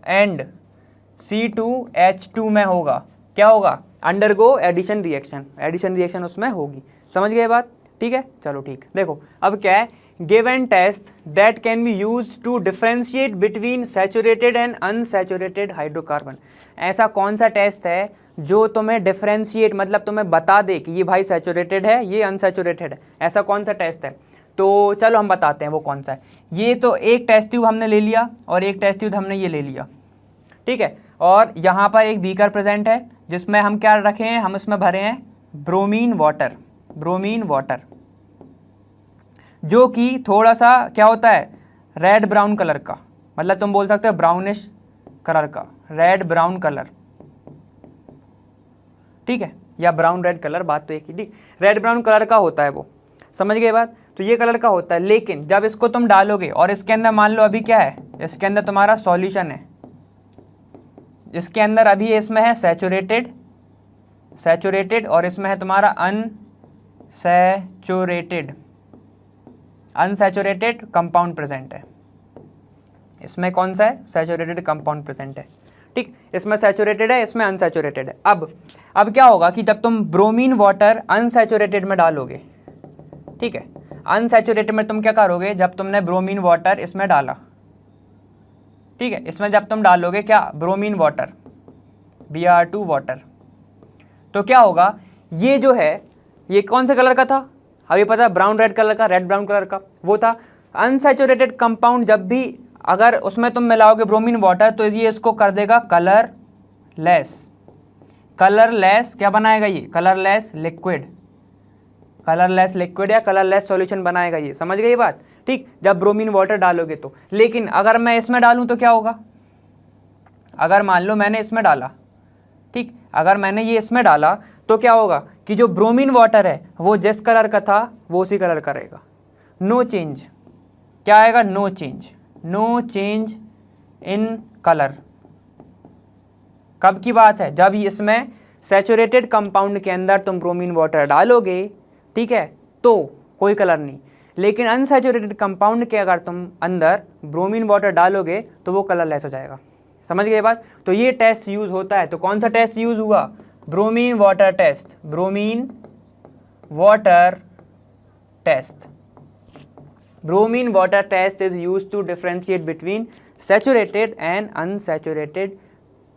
Speaker 1: एंड C2H2 में होगा, क्या होगा, undergo addition reaction, addition reaction उसमें होगी। समझ गए बात, ठीक है। चलो ठीक, देखो अब क्या है, give an test that can be use to differentiate between saturated and unsaturated hydrocarbon. ऐसा कौन सा टेस्ट है जो तुम्हें डिफ्रेंशिएट मतलब तुम्हें बता दे कि ये भाई सैचुरेटेड है, ये अनसैचुरेटेड है, ऐसा कौन सा टेस्ट है। तो चलो हम बताते हैं वो कौन सा है। ये तो एक टेस्ट ट्यूब हमने ले लिया और एक टेस्ट ट्यूब हमने ये ले लिया, ठीक है। और यहाँ पर एक बीकर प्रेजेंट है जिसमें हम क्या रखे हैं, हम इसमें भरे हैं ब्रोमीन वाटर, ब्रोमीन वाटर, जो कि थोड़ा सा क्या होता है, रेड ब्राउन कलर का, मतलब तुम बोल सकते हो ब्राउनिश कलर का, रेड ब्राउन कलर, ठीक है, या ब्राउन रेड कलर, बात तो एक ही, ठीक, रेड ब्राउन कलर का होता है वो। समझ गए बात, तो ये कलर का होता है। लेकिन जब इसको तुम डालोगे और इसके अंदर मान लो अभी क्या है, इसके अंदर तुम्हारा सॉल्यूशन है, इसके अंदर अभी इसमें है सैचुरेटेड, सैचुरेटेड, और इसमें है तुम्हारा अनसैचुरेटेड, अनसैचुरेटेड कंपाउंड प्रेजेंट है। इसमें कौन सा है, सैचुरेटेड कंपाउंड प्रेजेंट है, ठीक, इसमें सैचुरेटेड है, इसमें अनसैचुरेटेड है। अब क्या होगा कि जब तुम ब्रोमीन वाटर अनसैचुरेटेड में डालोगे, ठीक है, अनसैचुरेटेड में तुम क्या करोगे, जब तुमने ब्रोमीन वाटर इसमें डाला, ठीक है, इसमें जब तुम डालोगे क्या, ब्रोमीन वाटर, Br2 वाटर, तो क्या होगा, ये जो है ये कौन से कलर का था, अभी पता है, ब्राउन रेड कलर का, रेड ब्राउन कलर का वो था। अनसैचुरेटेड कंपाउंड जब भी अगर उसमें तुम मिलाओगे ब्रोमीन वाटर तो ये इसको कर देगा कलरलेस, कलरलेस क्या बनाएगा ये, कलरलेस लिक्विड, कलरलेस लिक्विड या कलरलेस सॉल्यूशन बनाएगा ये। समझ गई बात, ठीक, जब ब्रोमीन वाटर डालोगे तो। लेकिन अगर मैं इसमें डालूं तो क्या होगा, अगर मान लो मैंने इसमें डाला, ठीक, अगर मैंने ये इसमें डाला तो क्या होगा कि जो ब्रोमीन वाटर है वो जिस कलर का था वो उसी कलर का रहेगा, नो चेंज, क्या आएगा, no change, no change in colour. कब की बात है, जब इसमें सैचुरेटेड कंपाउंड के अंदर तुम ब्रोमीन वाटर डालोगे, ठीक है, तो कोई कलर नहीं। लेकिन अनसैचुरेटेड कंपाउंड के अगर तुम अंदर ब्रोमीन वाटर डालोगे तो वो कलरलेस हो जाएगा। समझ गए बात, तो ये टेस्ट यूज होता है। तो कौन सा टेस्ट यूज हुआ, bromine water test, bromine water test, bromine water test is use to differentiate between saturated and unsaturated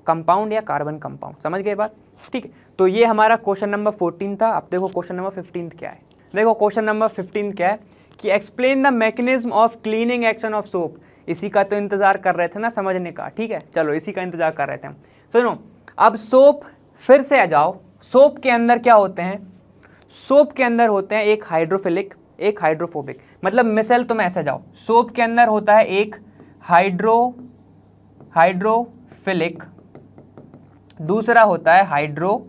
Speaker 1: compound या कार्बन कंपाउंड। समझ गए बात? ठीक है, तो ये हमारा क्वेश्चन नंबर 14 था। अब देखो क्वेश्चन नंबर 15 क्या है। देखो क्वेश्चन नंबर 15 क्या है कि explain the mechanism of cleaning action of soap. इसी का तो इंतजार कर रहे थे ना समझने का। ठीक है, चलो इसी का इंतजार कर रहे थे हम। सुनो, अब सोप फिर से आ जाओ। सोप के अंदर क्या होते हैं? सोप के अंदर होते हैं एक हाइड्रोफिलिक, एक हाइड्रोफोबिक। मतलब मिसल तुम ऐसे जाओ, सोप के अंदर होता है एक हाइड्रोफिलिक, दूसरा होता है हाइड्रोफोबिक।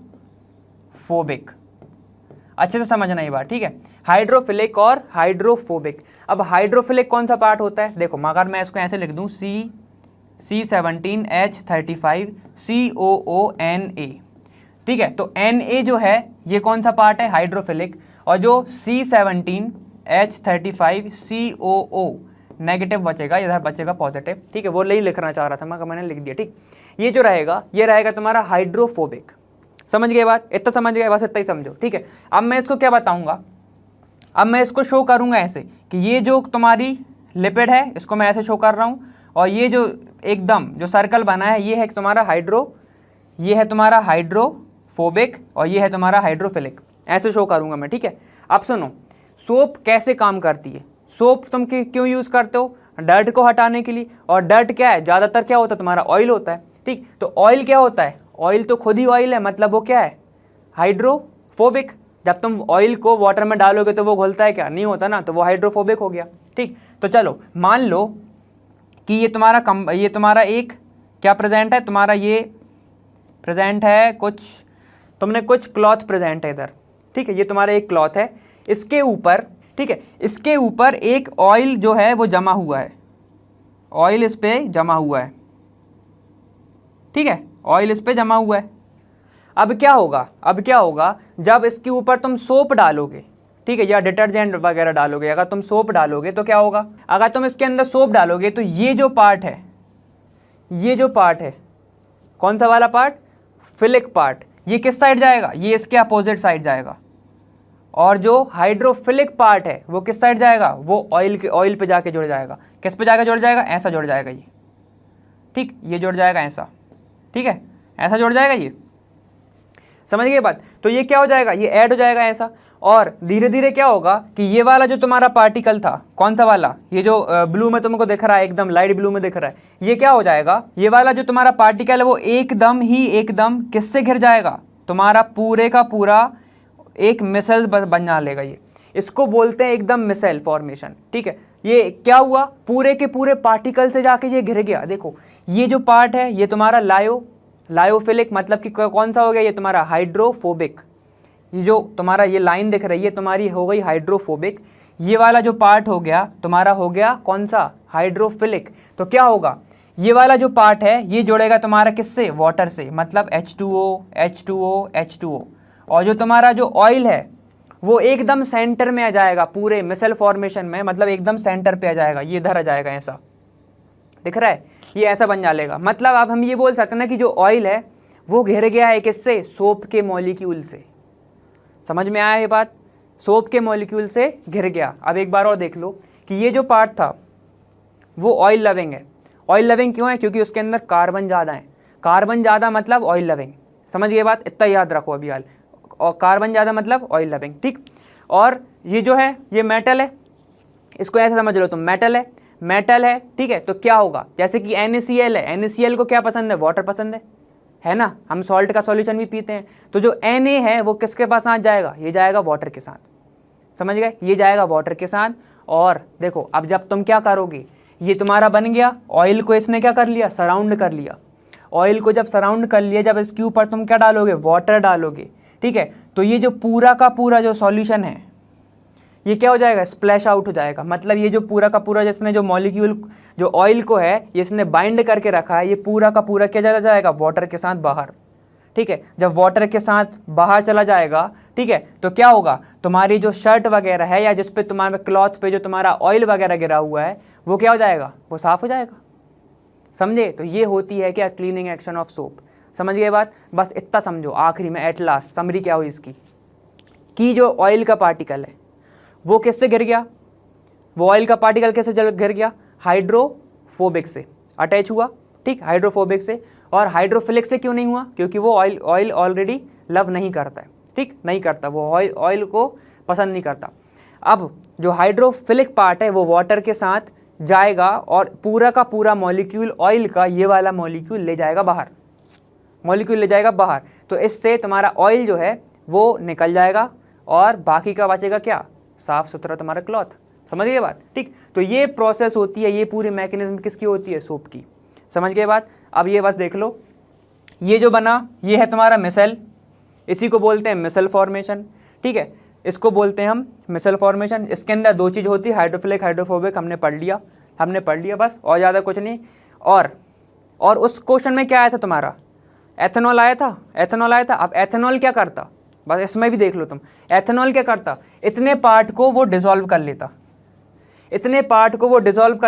Speaker 1: अच्छे से समझना ये बात, ठीक है? हाइड्रोफिलिक और हाइड्रोफोबिक। अब हाइड्रोफिलिक कौन सा पार्ट होता है? देखो अगर मैं इसको ऐसे लिख दूं C17H35COONA, ठीक है? तो Na जो है ये कौन सा पार्ट है? हाइड्रोफिलिक। और जो C17H35COO नेगेटिव बचेगा, इधर बचेगा पॉजिटिव। ठीक है, वो नहीं लिखना चाह रहा था मैं, मैंने लिख दिया। ठीक, ये जो रहेगा ये रहेगा तुम्हारा हाइड्रोफोबिक। समझ गए बात? इतना समझ गए, बस इतना ही समझो। ठीक है, अब मैं इसको क्या बताऊंगा? अब मैं इसको शो करूंगा ऐसे कि ये जो तुम्हारी लिपिड है इसको मैं ऐसे शो कर रहा हूं, और ये जो एकदम जो सर्कल बना है ये है तुम्हारा ये है तुम्हारा हाइड्रोफोबिक, और ये है तुम्हारा हाइड्रोफिलिक। ऐसे शो करूंगा मैं। ठीक है, अब सुनो सोप कैसे काम करती है। सोप तुम क्यों यूज करते हो? डर्ट को हटाने के लिए। और डर्ट क्या है? ज्यादातर क्या होता है तुम्हारा? ऑयल होता है। ठीक, तो ऑयल क्या होता है? ऑयल तो खुद ही ऑयल है, मतलब वो क्या है? हाइड्रोफोबिक। जब तुम ऑयल को वाटर में डालोगे तो वो घुलता है क्या? नहीं होता ना, तो वो हाइड्रोफोबिक हो गया। ठीक, तो चलो मान लो कि ये तुम्हारा एक क्या प्रेजेंट है तुम्हारा, ये प्रेजेंट है कुछ, तुमने कुछ क्लॉथ प्रेजेंट है इधर। ठीक है, ये तुम्हारा एक क्लॉथ है, इसके ऊपर, ठीक है, इसके ऊपर एक ऑयल जो है वो जमा हुआ है, ऑयल इस पे जमा हुआ है। ठीक है, ऑयल इस पे जमा हुआ है। अब क्या होगा जब इसके ऊपर तुम सोप डालोगे, ठीक है, या डिटर्जेंट वगैरह डालोगे। अगर तुम सोप डालोगे तो क्या होगा? अगर तुम इसके अंदर सोप डालोगे तो ये जो पार्ट है कौन सा वाला पार्ट? Philic part. ये किस साइड जाएगा? ये इसके अपोजिट साइड जाएगा। और जो हाइड्रोफिलिक पार्ट है वो किस साइड जाएगा? वो ऑयल पे जाके जुड़ जाएगा। किस पे जाके जुड़ जाएगा? ऐसा जुड़ जाएगा ये। ठीक, ये जुड़ जाएगा ऐसा। ठीक है, ऐसा जुड़ जाएगा ये। समझ गए बात? तो ये क्या हो जाएगा? ये ऐड हो जाएगा ऐसा। और धीरे धीरे क्या होगा कि ये वाला जो तुम्हारा पार्टिकल था, कौन सा वाला? ये जो ब्लू में तुमको दिख रहा है, एकदम लाइट ब्लू में दिख रहा है, ये क्या हो जाएगा? ये वाला जो तुम्हारा पार्टिकल है वो एकदम किससे घिर जाएगा? तुम्हारा पूरे का पूरा एक मिसल बना लेगा ये। इसको बोलते हैं एकदम मिसल फॉर्मेशन। ठीक है, ये क्या हुआ? पूरे के पूरे पार्टिकल से जाके ये घिर गया। देखो ये जो पार्ट है ये तुम्हारा लायोफिलिक, मतलब कि कौन सा हो गया? ये तुम्हारा हाइड्रोफोबिक। ये जो तुम्हारा ये लाइन दिख रही है तुम्हारी हो गई हाइड्रोफोबिक। ये वाला जो पार्ट हो गया तुम्हारा हो गया कौन सा? हाइड्रोफिलिक। तो क्या होगा? ये वाला जो पार्ट है ये जुड़ेगा तुम्हारा किससे? वाटर से, मतलब H2O। और जो तुम्हारा जो ऑयल है वो एकदम सेंटर में आ जाएगा, पूरे मिसल फॉर्मेशन में, मतलब एकदम सेंटर पे आ जाएगा। ये इधर आ जाएगा, ऐसा दिख रहा है, ये ऐसा बन जाएगा। मतलब अब हम ये बोल सकते हैं ना कि जो ऑयल है वो घिर गया है किससे? सोप के मॉलिक्यूल से। समझ में आया ये बात? सोप के मॉलिक्यूल से घिर गया। अब एक बार और देख लो कि ये जो पार्ट था वो ऑयल लविंग है। ऑयल लविंग क्यों है? क्योंकि उसके अंदर कार्बन ज़्यादा है। कार्बन ज़्यादा मतलब ऑयल लविंग। समझ गए बात? इतना याद रखो अभी हाल। और कार्बन ज़्यादा मतलब ऑयल लविंग। ठीक, और ये जो है ये मेटल है, इसको ऐसे समझ लो तुम, मेटल है। ठीक है, तो क्या होगा? जैसे कि NaCl है, NaCl को क्या पसंद है? वाटर पसंद है ना? हम सॉल्ट का सॉल्यूशन भी पीते हैं। तो जो Na है वो किसके पास साथ जाएगा? ये जाएगा वाटर के साथ। समझ गए? ये जाएगा वाटर के साथ। और देखो अब जब तुम क्या करोगे, ये तुम्हारा बन गया, ऑयल को इसने क्या कर लिया? सराउंड कर लिया। ऑयल को जब सराउंड कर लिया, जब इसके ऊपर तुम क्या डालोगे? वाटर डालोगे। ठीक है, तो ये जो पूरा का पूरा जो सॉल्यूशन है ये क्या हो जाएगा? स्प्लैश आउट हो जाएगा। मतलब ये जो पूरा का पूरा जिसने जो मॉलिक्यूल जो ऑयल को है ये इसने बाइंड करके रखा है, ये पूरा का पूरा क्या चला जाएगा? वाटर के साथ बाहर। ठीक है, जब वाटर के साथ बाहर चला जाएगा, ठीक है, तो क्या होगा? तुम्हारी जो शर्ट वगैरह है या जिस पे तुम्हारे क्लॉथ पे जो तुम्हारा ऑयल वगैरह गिरा हुआ है वो क्या हो जाएगा? वो साफ हो जाएगा। समझे? तो ये होती है क्या? Cleaning action of soap. समझ गए बात? बस इतना समझो। आखिरी में एट लास्ट समरी क्या हुई इसकी कि जो ऑयल का पार्टिकल है वो किससे गिर गया? वो ऑयल का पार्टिकल कैसे घिर गया, हाइड्रोफोबिक से अटैच हुआ, ठीक, हाइड्रोफोबिक से। और हाइड्रोफिलिक से क्यों नहीं हुआ, क्योंकि वो ऑयल ऑलरेडी लव नहीं करता है, ठीक, नहीं करता, वो ऑयल को पसंद नहीं करता। अब जो हाइड्रोफिलिक पार्ट है वो वाटर के साथ जाएगा और पूरा का पूरा मॉलिक्यूल ऑयल का ये वाला मॉलिक्यूल ले जाएगा बाहर, मॉलिक्यूल ले जाएगा बाहर। तो इससे तुम्हारा ऑयल जो है वो निकल जाएगा और बाकी का बचेगा क्या, साफ सुथरा तुम्हारा क्लॉथ। समझ गए बात, ठीक। तो ये प्रोसेस होती है, ये पूरी मैकेनिज्म किसकी होती है, सोप की। समझ गए बात। अब ये बस देख लो, ये जो बना ये है तुम्हारा मिसेल, इसी को बोलते हैं मिसेल फॉर्मेशन, ठीक है, इसको बोलते हैं हम मिसेल फॉर्मेशन। इसके अंदर दो चीज़ होती है, हाइड्रोफिलिक हाइड्रोफोबिक, हमने पढ़ लिया बस, और ज़्यादा कुछ नहीं। और उस क्वेश्चन में क्या आया था तुम्हारा, एथेनॉल आया था। अब एथेनॉल क्या करता, बस इसमें भी देख लो तुम, एथेनॉल क्या करता, इतने पार्ट को वो डिसॉल्व कर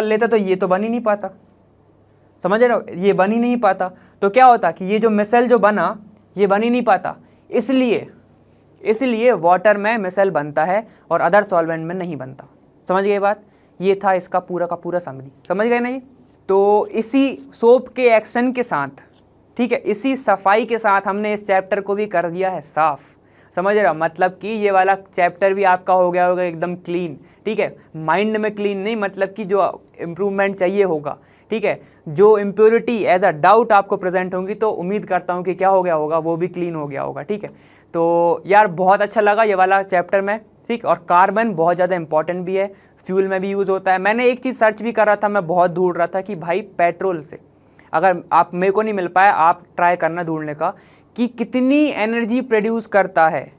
Speaker 1: लेता, तो ये तो बन ही नहीं पाता। समझ रहे हो, ये बन ही नहीं पाता। तो क्या होता कि ये जो मिसेल जो बना ये बन ही नहीं पाता, इसलिए वाटर में मिसेल बनता है और अदर सॉल्वेंट में नहीं बनता। समझ गए बात, ये था इसका पूरा का पूरा समरी। समझ गए ना ये। तो इसी सोप के एक्शन के साथ, ठीक है, इसी सफाई के साथ हमने इस चैप्टर को भी कर दिया है साफ। समझ रहे हो, मतलब कि ये वाला चैप्टर भी आपका हो गया होगा एकदम क्लीन, ठीक है, माइंड में क्लीन नहीं, मतलब कि जो इम्प्रूवमेंट चाहिए होगा, ठीक है, जो इम्प्योरिटी एज अ डाउट आपको प्रेजेंट होंगी, तो उम्मीद करता हूँ कि क्या हो गया होगा, वो भी क्लीन हो गया होगा, ठीक है। तो यार बहुत अच्छा लगा ये वाला चैप्टर में, ठीक। और कार्बन बहुत ज़्यादा इंपॉर्टेंट भी है, फ्यूल में भी यूज़ होता है। मैंने एक चीज़ सर्च भी कर रहा था, मैं बहुत ढूंढ रहा था कि भाई पेट्रोल से, अगर आप, मेरे को नहीं मिल पाया, आप ट्राई करना ढूंढने का कि कितनी एनर्जी प्रोड्यूस करता है,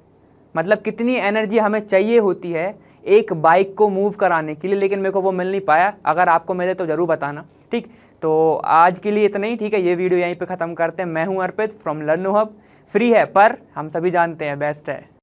Speaker 1: मतलब कितनी एनर्जी हमें चाहिए होती है एक बाइक को मूव कराने के लिए, लेकिन मेरे को वो मिल नहीं पाया। अगर आपको मिले तो ज़रूर बताना, ठीक। तो आज के लिए इतना ही, ठीक है, ये वीडियो यहीं पे ख़त्म करते हैं। मैं हूँ अर्पित फ्रॉम लर्नो हब। फ्री है पर हम सभी जानते हैं बेस्ट है।